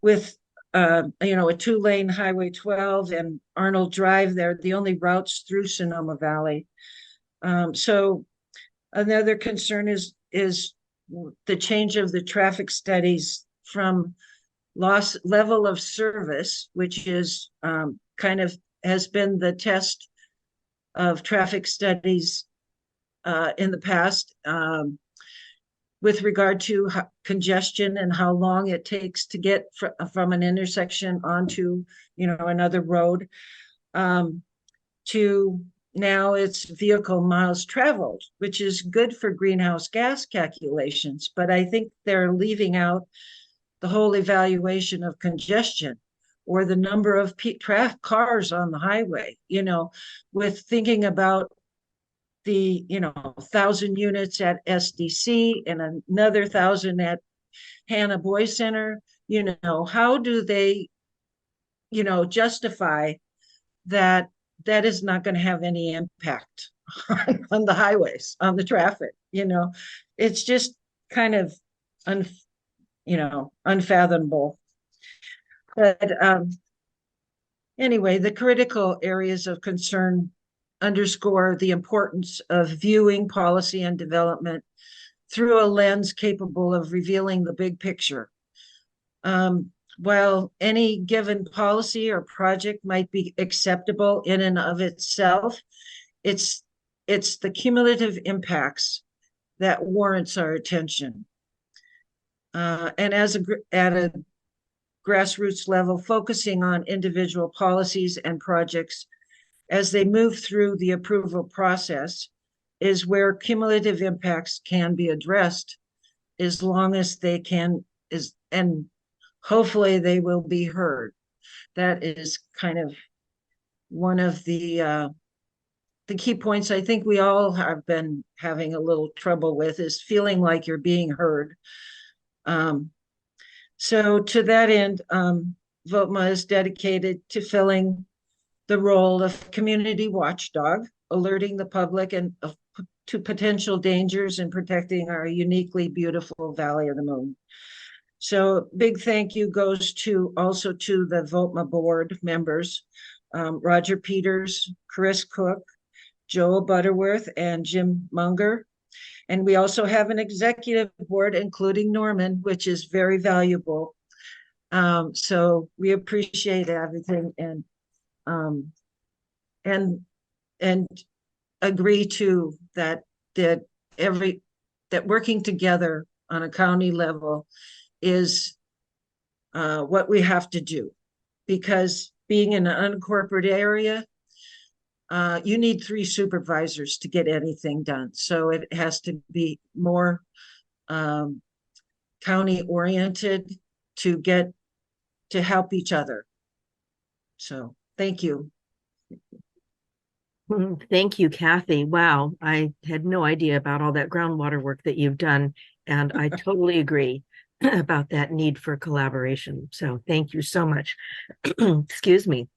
with a 2-lane Highway 12 and Arnold Drive. They're the only routes through Sonoma Valley. So another concern is the change of the traffic studies from level of service, which is has been the test of traffic studies in the past, with regard to congestion and how long it takes to get from an intersection onto another road, to now it's vehicle miles traveled, which is good for greenhouse gas calculations, but I think they're leaving out the whole evaluation of congestion or the number of cars on the highway, with thinking about the 1,000 units at SDC and another 1,000 at Hannah Boy Center. How do they justify that is not going to have any impact on the highways, on the traffic? It's just kind of unfathomable. But anyway, the critical areas of concern underscore the importance of viewing policy and development through a lens capable of revealing the big picture. While any given policy or project might be acceptable in and of itself, it's the cumulative impacts that warrants our attention. And at a grassroots level, focusing on individual policies and projects as they move through the approval process is where cumulative impacts can be addressed, as long as they can, and hopefully they will be heard. That is kind of one of the key points I think we all have been having a little trouble with, is feeling like you're being heard. So to that end, VOTMA is dedicated to filling the role of community watchdog, alerting the public to potential dangers and protecting our uniquely beautiful Valley of the Moon. So big thank you goes also to the VOTMA board members, Roger Peters, Chris Cook, Joel Butterworth, and Jim Munger. And we also have an executive board, including Norman, which is very valuable. So we appreciate everything and agree to that working together on a county level is what we have to do, because being in an unincorporated area, you need 3 supervisors to get anything done. So it has to be more county oriented to help each other. So thank you.
Thank you, Kathy. Wow, I had no idea about all that groundwater work that you've done, and I totally agree about that need for collaboration. So thank you so much. Excuse me.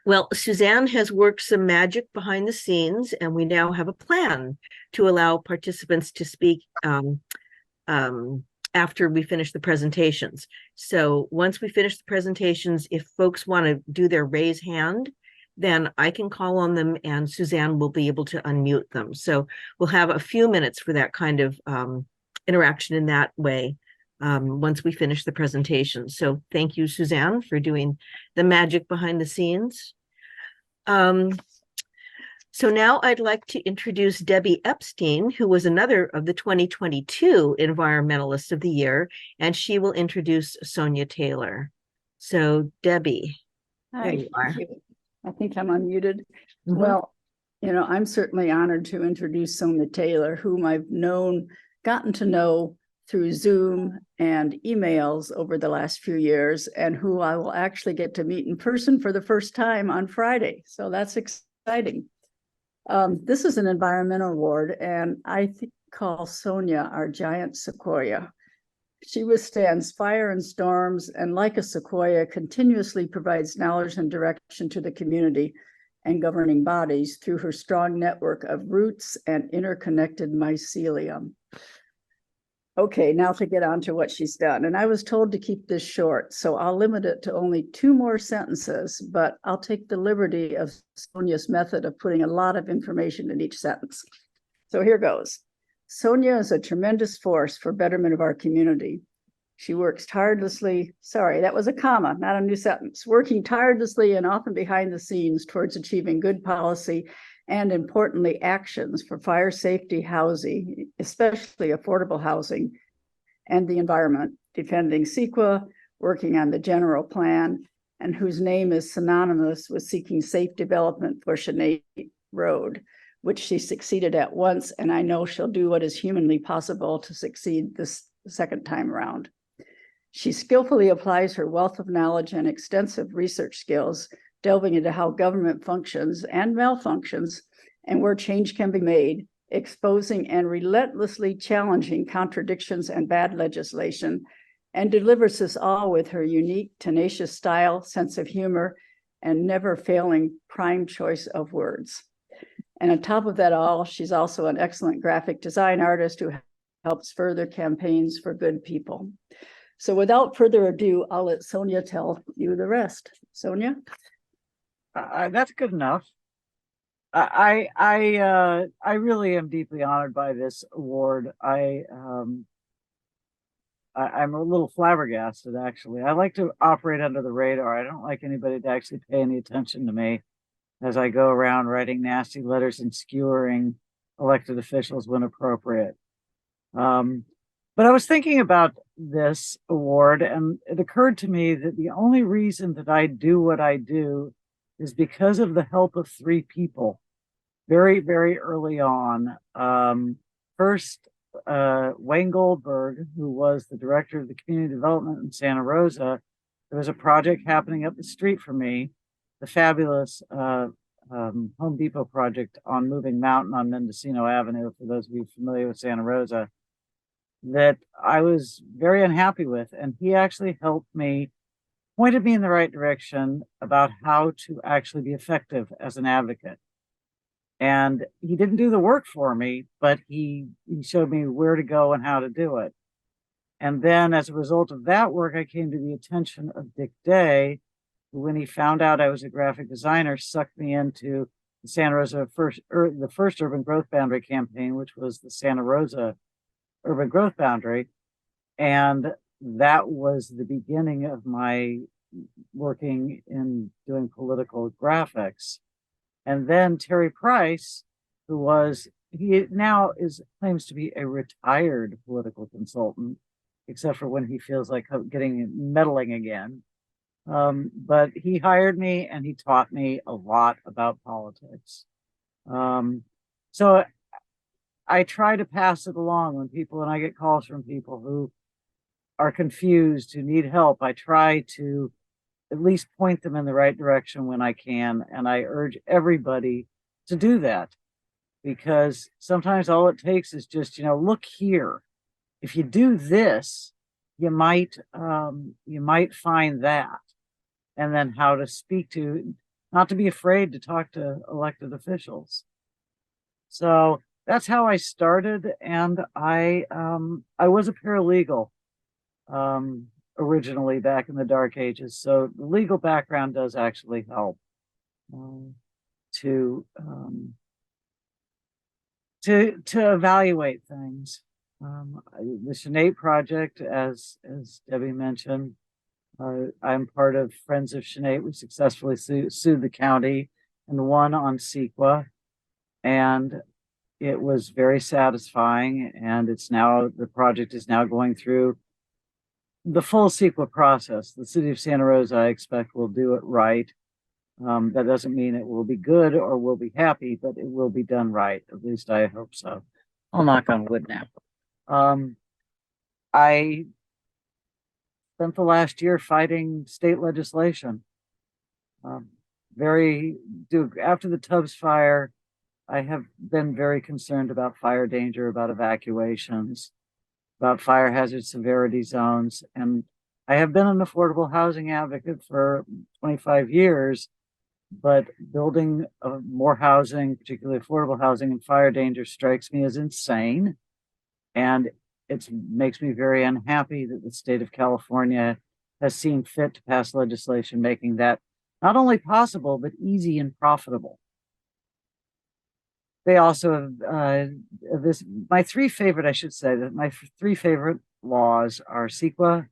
Well, Suzanne has worked some magic behind the scenes, and we now have a plan to allow participants to speak after we finish the presentations. So once we finish the presentations, if folks want to do their raise hand, then I can call on them and Suzanne will be able to unmute them. So we'll have a few minutes for that kind of interaction in that way once we finish the presentation. So thank you, Suzanne, for doing the magic behind the scenes. So now I'd like to introduce Debbie Epstein, who was another of the 2022 Environmentalists of the Year, and she will introduce Sonia Taylor. So Debbie, there you are.
I think I'm unmuted.
Mhm.
Well, I'm certainly honored to introduce Sonia Taylor, whom I've gotten to know through Zoom and emails over the last few years, and who I will actually get to meet in person for the first time on Friday. So that's exciting. This is an environmental award, and I call Sonia our giant sequoia. She withstands fire and storms, and like a sequoia, continuously provides knowledge and direction to the community and governing bodies through her strong network of roots and interconnected mycelium. Okay, now to get on to what she's done. And I was told to keep this short, so I'll limit it to only 2 more sentences, but I'll take the liberty of Sonia's method of putting a lot of information in each sentence. So here goes. Sonia is a tremendous force for betterment of our community. She works tirelessly, sorry, that was a comma, not a new sentence, working tirelessly and often behind the scenes towards achieving good policy and, importantly, actions for fire safety housing, especially affordable housing, and the environment, defending CEQA, working on the general plan, and whose name is synonymous with seeking safe development for Sinead Road, which she succeeded at once, and I know she'll do what is humanly possible to succeed this second time around. She skillfully applies her wealth of knowledge and extensive research skills, delving into how government functions and malfunctions and where change can be made, exposing and relentlessly challenging contradictions and bad legislation, and delivers us all with her unique, tenacious style, sense of humor, and never failing prime choice of words. And on top of that all, she's also an excellent graphic design artist who helps further campaigns for good people. So without further ado, I'll let Sonia tell you the rest. Sonia?
That's good enough. I really am deeply honored by this award. I'm a little flabbergasted, actually. I like to operate under the radar. I don't like anybody to actually pay any attention to me as I go around writing nasty letters and skewering elected officials when appropriate. But I was thinking about this award, and it occurred to me that the only reason that I do what I do is because of the help of 3 people very, very early on. First, Wayne Goldberg, who was the director of the community development in Santa Rosa. There was a project happening up the street from me, the fabulous Home Depot project on Moving Mountain on Mendocino Avenue, for those of you familiar with Santa Rosa, that I was very unhappy with. And he actually helped me, pointed me in the right direction about how to actually be effective as an advocate. And he didn't do the work for me, but he showed me where to go and how to do it. And then as a result of that work, I came to the attention of Dick Day, who, when he found out I was a graphic designer, sucked me into the Santa Rosa the first urban growth boundary campaign, which was the Santa Rosa urban growth boundary. And that was the beginning of my working in doing political graphics. And then Terry Price, he now claims to be a retired political consultant, except for when he feels like meddling again. But he hired me and he taught me a lot about politics. So I try to pass it along when I get calls from people who are confused, who need help. I try to at least point them in the right direction when I can. And I urge everybody to do that, because sometimes all it takes is just, look here. If you do this, you might find that. And then how to speak to, not to be afraid to talk to elected officials. So that's how I started. And I was a paralegal originally back in the dark ages. So the legal background does actually help to evaluate things. The Sinead project, as Debbie mentioned, I'm part of Friends of Sinead. We successfully sued the county and won on CEQA, and it was very satisfying. And the project is now going through the full CEQA process. The city of Santa Rosa, I expect, will do it right. That doesn't mean it will be good or we'll be happy, but it will be done right. At least I hope so. I'll knock on wood now. I spent the last year fighting state legislation. After the Tubbs fire, I have been very concerned about fire danger, about evacuations, about fire hazard severity zones. And I have been an affordable housing advocate for 25 years, but building more housing, particularly affordable housing and fire danger, strikes me as insane. And it makes me very unhappy that the state of California has seen fit to pass legislation making that not only possible, but easy and profitable. They also have my three favorite laws are CEQA,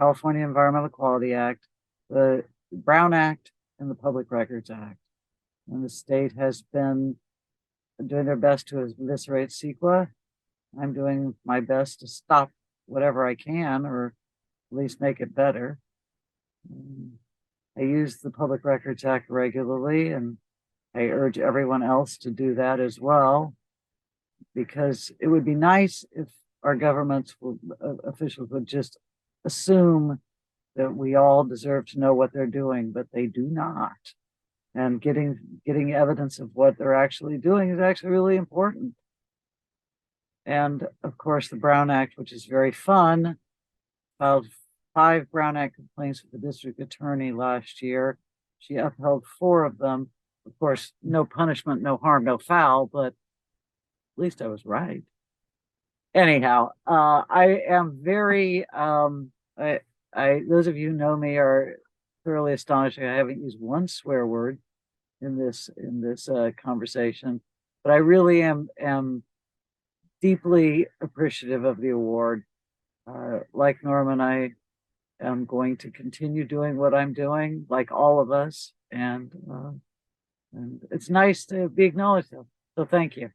California Environmental Quality Act, the Brown Act, and the Public Records Act. And the state has been doing their best to eviscerate CEQA. I'm doing my best to stop whatever I can, or at least make it better. I use the Public Records Act regularly, and I urge everyone else to do that as well, because it would be nice if our officials would just assume that we all deserve to know what they're doing, but they do not. And getting evidence of what they're actually doing is actually really important. And of course, the Brown Act, which is very fun, filed 5 Brown Act complaints with the district attorney last year. She upheld 4 of them. Of course, no punishment, no harm, no foul, but at least I was right. Anyhow, I am very, those of you who know me are thoroughly astonished. I haven't used one swear word in this conversation, but I really am deeply appreciative of the award. Like Norman, I am going to continue doing what I'm doing, like all of us, and it's nice to be acknowledged. So thank you.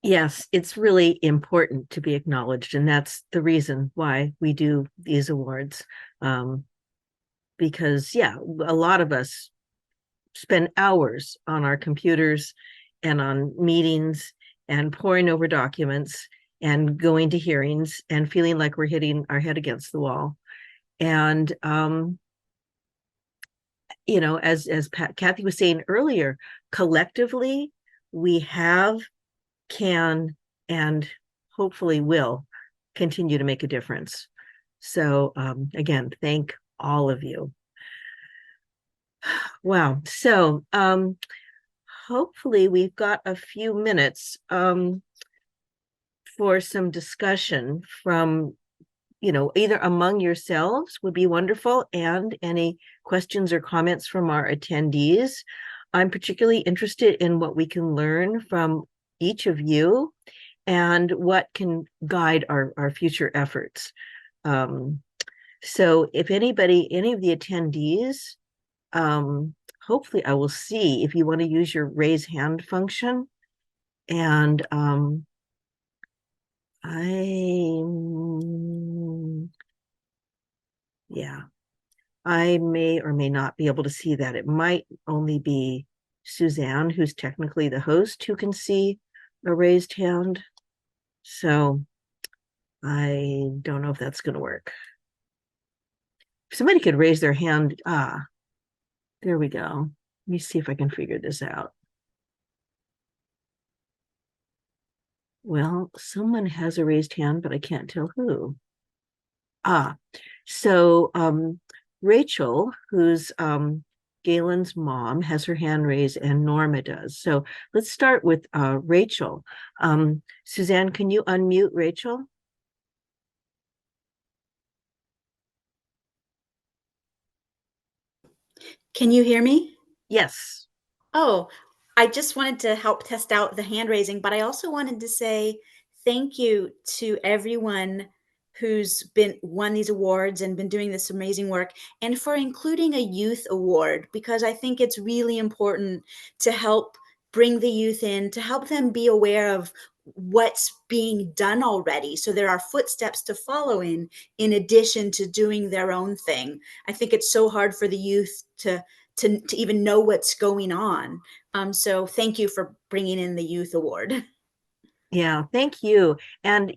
Yes, it's really important to be acknowledged, and that's the reason why we do these awards. Because, yeah, a lot of us spend hours on our computers and on meetings and poring over documents and going to hearings and feeling like we're hitting our head against the wall. And, you know, as Kathy was saying earlier, collectively, we have, can, and hopefully will continue to make a difference. So again, thank all of you. Wow. So hopefully we've got a few minutes for some discussion from, you know, either among yourselves would be wonderful, and any questions or comments from our attendees. I'm particularly interested in what we can learn from each of you and what can guide our future efforts. So if any of the attendees, hopefully I will see if you want to use your raise hand function. And I may or may not be able to see that. It might only be Suzanne, who's technically the host, who can see a raised hand. So I don't know if that's going to work. If somebody could raise their hand. There we go. Let me see if I can figure this out. Well, someone has a raised hand, but I can't tell who. So Rachel, who's Galen's mom, has her hand raised, and Norma does. So let's start with Rachel. Suzanne, can you unmute Rachel?
Can you hear me?
Yes.
Oh, I just wanted to help test out the hand raising, but I also wanted to say thank you to everyone who's won these awards and been doing this amazing work, and for including a youth award, because I think it's really important to help bring the youth in, to help them be aware of what's being done already. So there are footsteps to follow in addition to doing their own thing. I think it's so hard for the youth to even know what's going on. So thank you for bringing in the youth award.
Yeah, thank you. And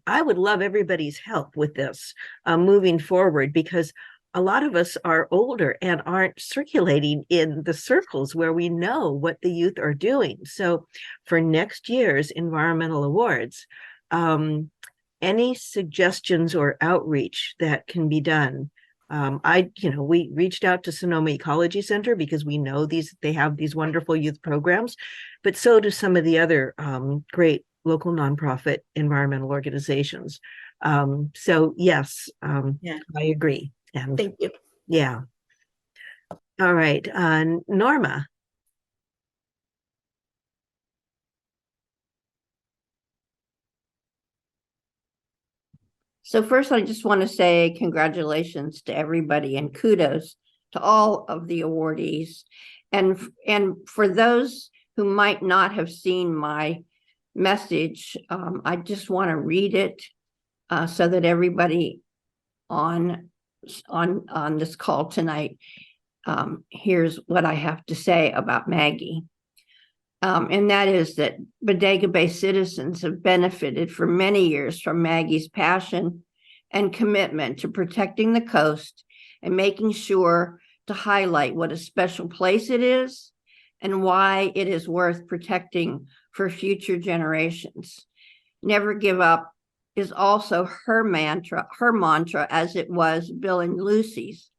I would love everybody's help with this moving forward, because a lot of us are older and aren't circulating in the circles where we know what the youth are doing. So for next year's environmental awards, any suggestions or outreach that can be done. We reached out to Sonoma Ecology Center because we know they have these wonderful youth programs, but so do some of the other great local nonprofit environmental organizations. So yes,
Yeah.
I agree. And
Thank you.
yeah. All right, Norma.
So first, I just want to say congratulations to everybody and kudos to all of the awardees. And for those who might not have seen my message, I just want to read it so that everybody on this call tonight hears what I have to say about Maggie. And that is that Bodega Bay citizens have benefited for many years from Maggie's passion and commitment to protecting the coast and making sure to highlight what a special place it is and why it is worth protecting for future generations. Never give up is also her mantra, as it was Bill and Lucy's.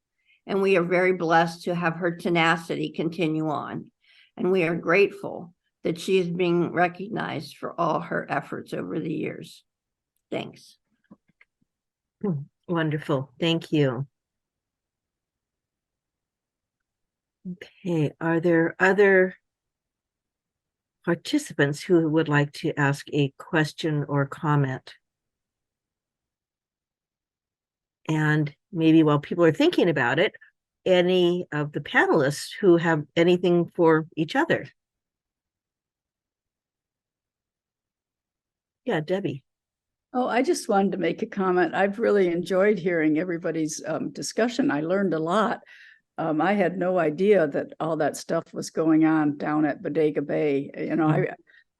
And we are very blessed to have her tenacity continue on. And we are grateful that she is being recognized for all her efforts over the years. Thanks.
Wonderful. Thank you. Okay, are there other participants who would like to ask a question or comment? And maybe while people are thinking about it, any of the panelists who have anything for each other? Yeah, Debbie.
Oh, I just wanted to make a comment. I've really enjoyed hearing everybody's discussion. I learned a lot. I had no idea that all that stuff was going on down at Bodega Bay.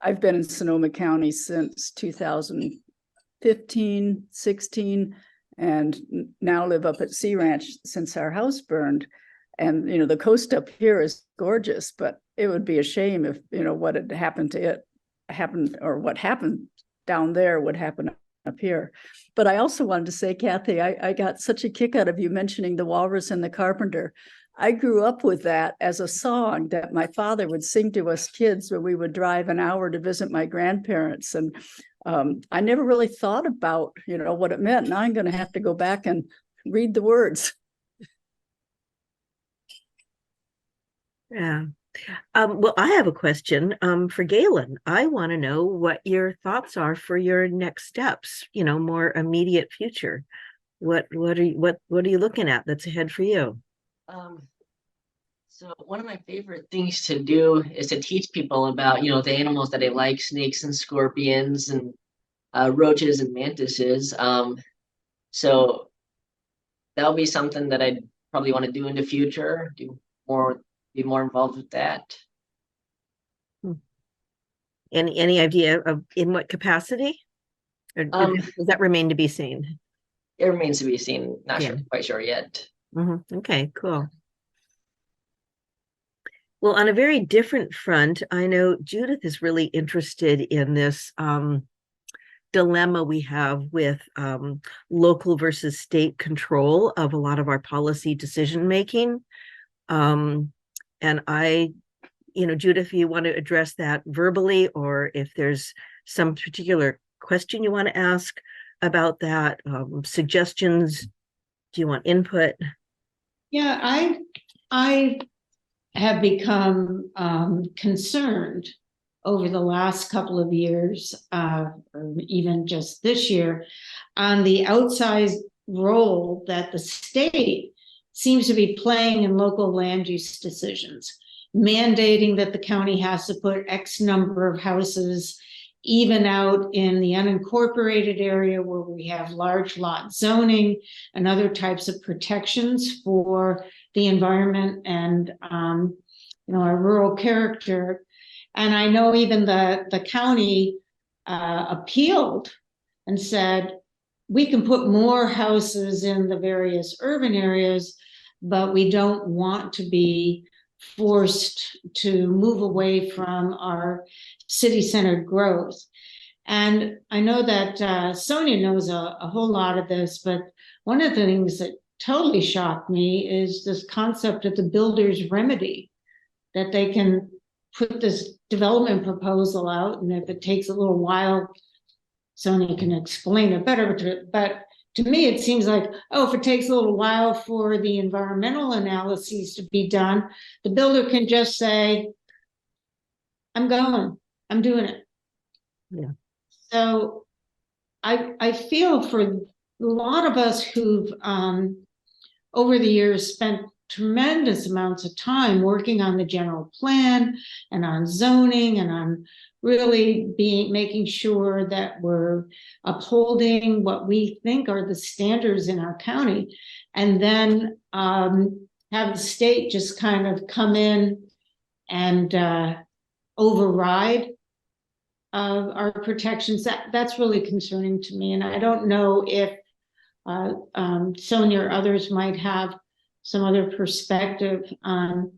I've been in Sonoma County since 2015, 16, and now live up at Sea Ranch since our house burned. And, the coast up here is gorgeous, but it would be a shame if, what had happened to it happened, or what happened down there would happen up here. But I also wanted to say, Kathy, I got such a kick out of you mentioning the walrus and the carpenter. I grew up with that as a song that my father would sing to us kids when we would drive an hour to visit my grandparents. And I never really thought about, what it meant. Now I'm going to have to go back and read the words.
Yeah. Well, I have a question for Galen. I want to know what your thoughts are for your next steps, more immediate future. What are you looking at that's ahead for you?
So one of my favorite things to do is to teach people about, the animals that I like, snakes and scorpions and roaches and mantises. So that'll be something that I'd probably want to do in the future, be more involved with that.
Any idea of in what capacity? Or does that remain to be seen?
It remains to be seen. Not
Yeah.
quite sure yet.
Okay, cool. Well, on a very different front, I know Judith is really interested in this dilemma we have with local versus state control of a lot of our policy decision making. And Judith, if you want to address that verbally, or if there's some particular question you want to ask about that, suggestions, do you want input?
Yeah, I have become concerned over the last couple of years, or even just this year, on the outsized role that the state seems to be playing in local land use decisions, mandating that the county has to put X number of houses even out in the unincorporated area where we have large lot zoning and other types of protections for the environment and our rural character. And I know even the county appealed and said, we can put more houses in the various urban areas, but we don't want to be forced to move away from our city-centered growth. And I know that Sonia knows a whole lot of this, but one of the things that totally shocked me is this concept of the builder's remedy, that they can put this development proposal out, and if it takes a little while, Sonia can explain it better, but to me, it seems like, oh, if it takes a little while for the environmental analyses to be done, the builder can just say, I'm doing it.
Yeah.
So I feel for a lot of us who've over the years spent tremendous amounts of time working on the general plan and on zoning and on really making sure that we're upholding what we think are the standards in our county, and then have the state just kind of come in and override our protections. That's really concerning to me, and I don't know if Sonia or others might have some other perspective on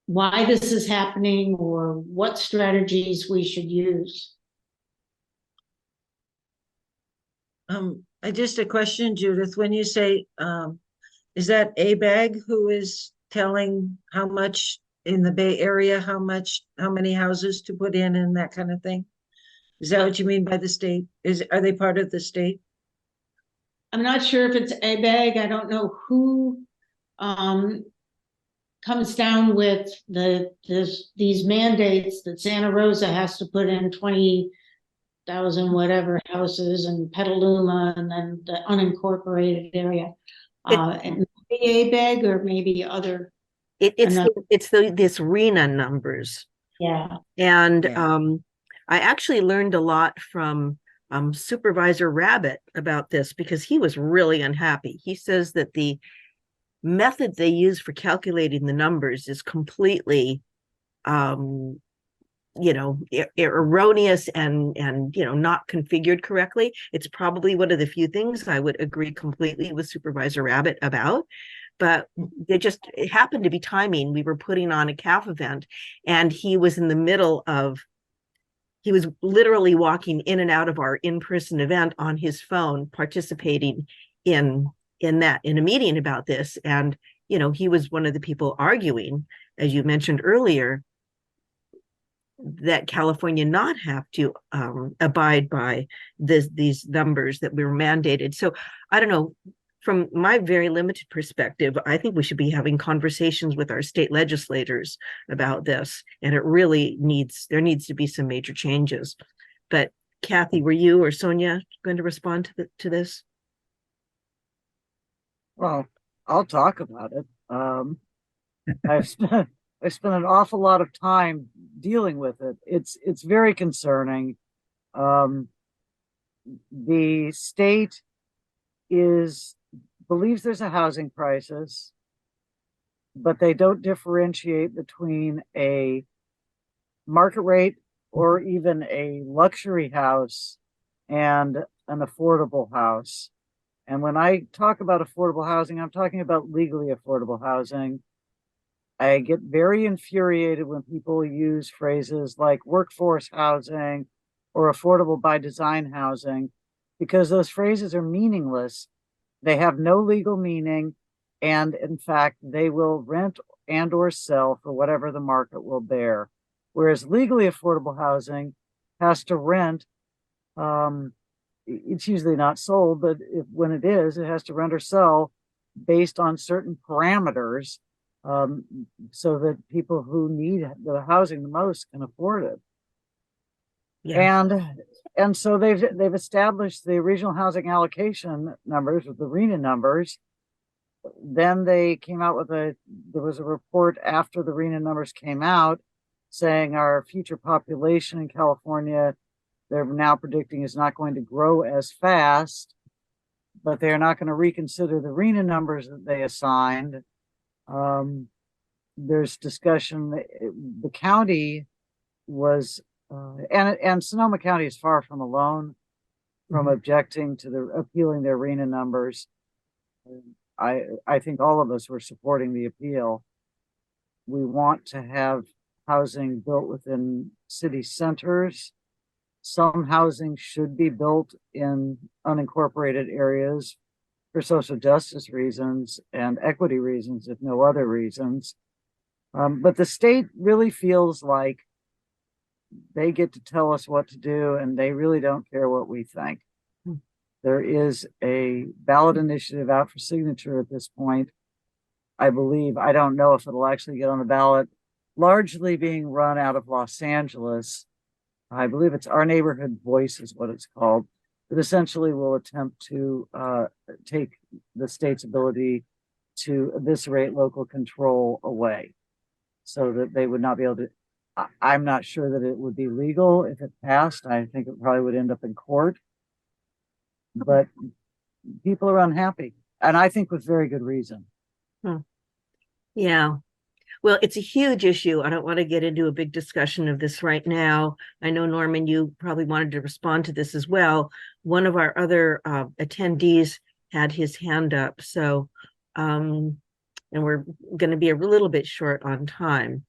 why this is happening or what strategies we should use.
I just a question, Judith, when you say, is that ABAG who is telling how much in the Bay Area, how many houses to put in and that kind of thing? Is that what you mean by the state? Are they part of the state?
I'm not sure if it's ABAG. I don't know who comes down with these mandates that Santa Rosa has to put in 20,000 whatever houses, and Petaluma, and then the unincorporated area. And maybe ABAG or maybe other.
It's this RENA numbers.
Yeah.
And
Yeah.
I actually learned a lot from Supervisor Rabbit about this, because he was really unhappy. He says that the method they use for calculating the numbers is completely erroneous and not configured correctly. It's probably one of the few things I would agree completely with Supervisor Rabbit about, but it happened to be timing. We were putting on a CAF event, and he was literally walking in and out of our in-person event on his phone, participating in a meeting about this. And he was one of the people arguing, as you mentioned earlier, that California not have to abide by these numbers that we were mandated. So I don't know, from my very limited perspective, I think we should be having conversations with our state legislators about this, and there needs to be some major changes. But Kathy, were you or Sonia going to respond to this?
Well, I'll talk about it. I've spent an awful lot of time dealing with it. It's very concerning. The state believes there's a housing crisis, but they don't differentiate between a market rate or even a luxury house and an affordable house. And when I talk about affordable housing, I'm talking about legally affordable housing. I get very infuriated when people use phrases like workforce housing or affordable by design housing, because those phrases are meaningless. They have no legal meaning. And in fact, they will rent and or sell for whatever the market will bear. Whereas legally affordable housing has to rent, it's usually not sold, but when it is, it has to rent or sell based on certain parameters, so that people who need the housing the most can afford it. Yeah. And so they've established the regional housing allocation numbers, with the RENA numbers. Then they came out there was a report after the RENA numbers came out saying our future population in California, they're now predicting, is not going to grow as fast, but they're not going to reconsider the RENA numbers that they assigned. There's discussion, the county was, and Sonoma County is far from alone from objecting to the appealing their RENA numbers. I think all of us were supporting the appeal. We want to have housing built within city centers. Some housing should be built in unincorporated areas for social justice reasons and equity reasons, if no other reasons. But the state really feels like they get to tell us what to do, and they really don't care what we think. There is a ballot initiative out for signature at this point. I believe, I don't know if it'll actually get on the ballot, largely being run out of Los Angeles. I believe it's Our Neighborhood Voice is what it's called. It essentially will attempt to take the state's ability to eviscerate local control away so that they would not be able to. I'm not sure that it would be legal if it passed. I think it probably would end up in court. But people are unhappy, and I think with very good reason.
Yeah. Well, it's a huge issue. I don't want to get into a big discussion of this right now. I know, Norman, you probably wanted to respond to this as well. One of our other attendees had his hand up. So, and we're going to be a little bit short on time.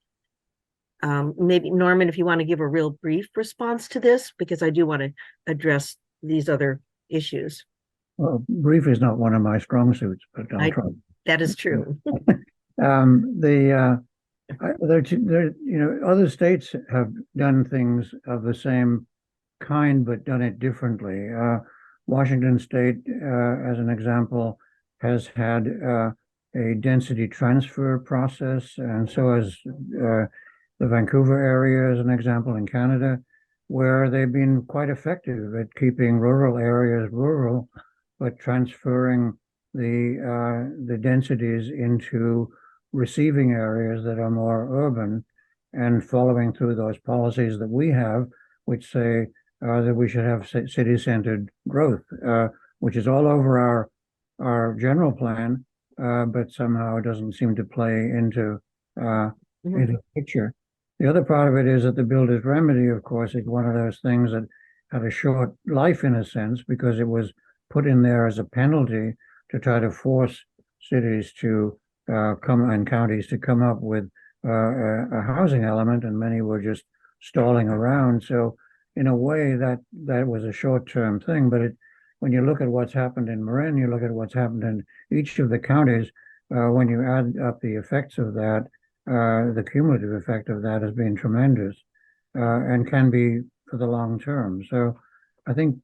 Maybe, Norman, if you want to give a real brief response to this, because I do want to address these other issues.
Well, brief is not one of my strong suits, but I'll try.
That is true.
Other states have done things of the same kind, but done it differently. Washington State, as an example, has had a density transfer process, and so has the Vancouver area, as an example, in Canada, where they've been quite effective at keeping rural areas rural, but transferring the densities into receiving areas that are more urban, and following through those policies that we have, which say that we should have city-centered growth, which is all over our general plan, but somehow it doesn't seem to play into the picture. The other part of it is that the builder's remedy, of course, is one of those things that had a short life in a sense, because it was put in there as a penalty to try to force cities to and counties to come up with a housing element, and many were just stalling around. So in a way that was a short-term thing, but when you look at what's happened in Marin, you look at what's happened in each of the counties, when you add up the effects of that, the cumulative effect of that has been tremendous, and can be for the long term. So I think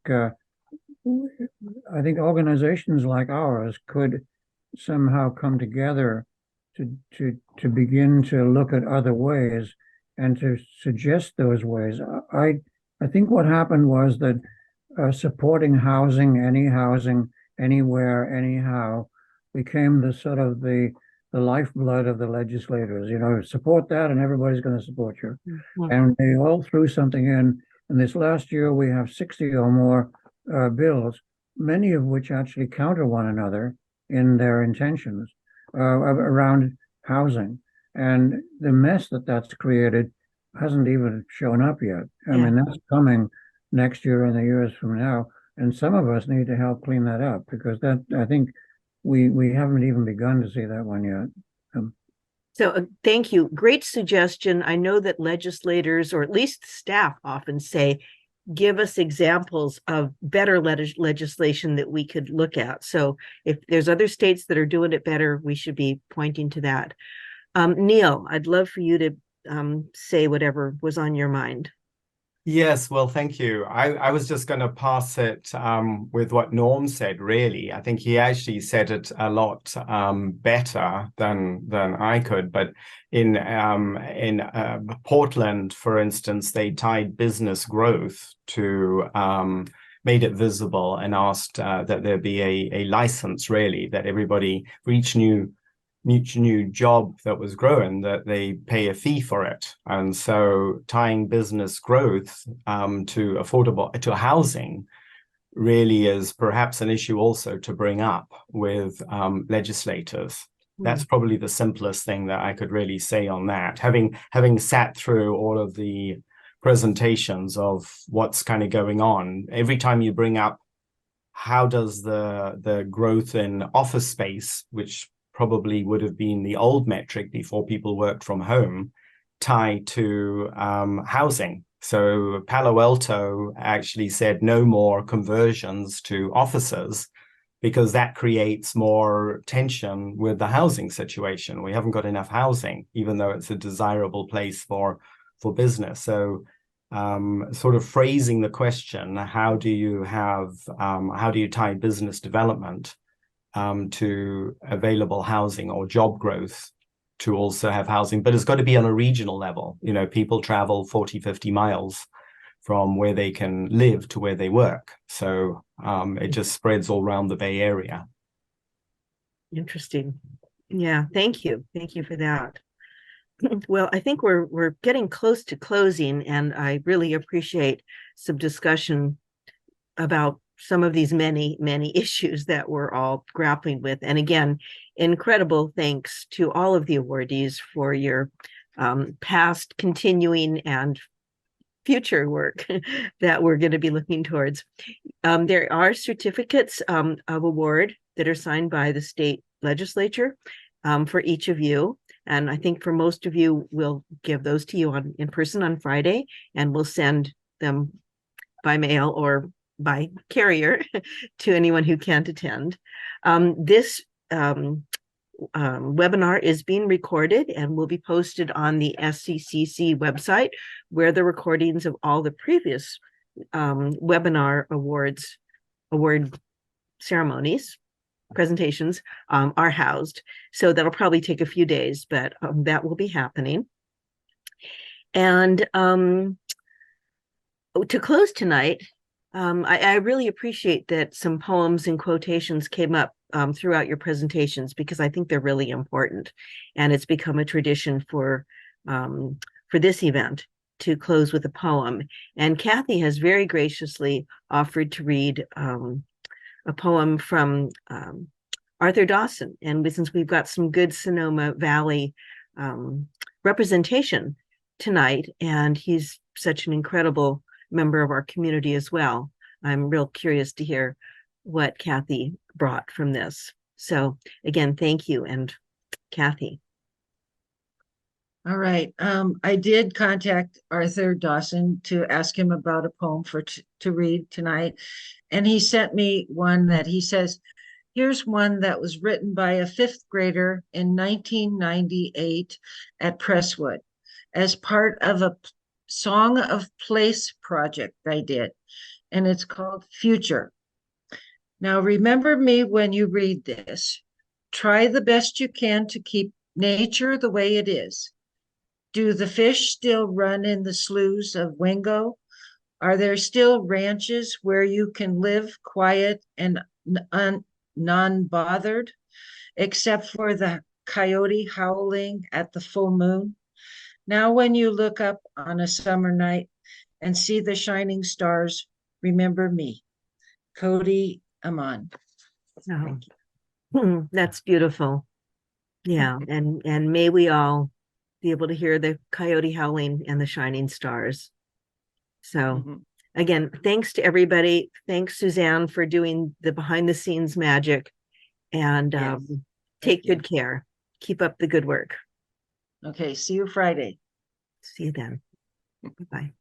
organizations like ours could somehow come together to begin to look at other ways and to suggest those ways. I think what happened was that supporting housing, anywhere, anyhow, became the sort of the lifeblood of the legislators. Support that and everybody's going to support you. And they all threw something in. And this last year, we have 60 or more bills, many of which actually counter one another in their intentions around housing. And the mess that's created hasn't even shown up yet. I mean, that's coming next year and the years from now. And some of us need to help clean that up, because I think we haven't even begun to see that one yet.
So thank you. Great suggestion. I know that legislators, or at least staff, often say, give us examples of better legislation that we could look at. So if there's other states that are doing it better, we should be pointing to that. Neil, I'd love for you to say whatever was on your mind.
Yes, well, thank you. I was just going to pass it with what Norm said, really. I think he actually said it a lot better than I could. But in Portland, for instance, they tied business growth to made it visible and asked that there be a license, really, that everybody for each new job that was growing, that they pay a fee for it. And so tying business growth to housing really is perhaps an issue also to bring up with legislators. That's probably the simplest thing that I could really say on that. Having sat through all of the presentations of what's kind of going on. Every time you bring up how does the growth in office space, which probably would have been the old metric before people worked from home, tie to housing. So Palo Alto actually said no more conversions to offices, because that creates more tension with the housing situation. We haven't got enough housing, even though it's a desirable place for business. So sort of phrasing the question, how do you tie business development to available housing or job growth to also have housing? But it's got to be on a regional level. You know, people travel 40, 50 miles from where they can live to where they work. So it just spreads all around the Bay Area.
Interesting. Yeah, thank you. Thank you for that. Well, I think we're getting close to closing, and I really appreciate some discussion about some of these many issues that we're all grappling with. And again, incredible thanks to all of the awardees for your past, continuing, and future work that we're going to be looking towards. There are certificates of award that are signed by the state legislature for each of you. And I think for most of you, we'll give those to you in person on Friday, and we'll send them by mail or by carrier to anyone who can't attend. This webinar is being recorded and will be posted on the SCCC website, where the recordings of all the previous webinar award ceremonies, presentations are housed. So that'll probably take a few days, but that will be happening. And to close tonight, I really appreciate that some poems and quotations came up throughout your presentations, because I think they're really important, and it's become a tradition for this event to close with a poem. And Kathy has very graciously offered to read a poem from Arthur Dawson. And since we've got some good Sonoma Valley representation tonight, and he's such an incredible member of our community as well, I'm real curious to hear what Kathy brought from this. So again, thank you. And Kathy.
All right. I did contact Arthur Dawson to ask him about a poem to read tonight. And he sent me one that he says, here's one that was written by a fifth grader in 1998 at Presswood as part of a Song of Place project I did. And it's called Future. Now, remember me when you read this. Try the best you can to keep nature the way it is. Do the fish still run in the sloughs of Wingo? Are there still ranches where you can live quiet and non-bothered, except for the coyote howling at the full moon? Now, when you look up on a summer night and see the shining stars, remember me. Cody Amon.
Oh, that's beautiful. Yeah, and may we all be able to hear the coyote howling and the shining stars. So again, thanks to everybody. Thanks, Suzanne, for doing the behind the scenes magic, and take good care. Keep up the good work.
Okay, see you Friday.
See you then. Bye-bye.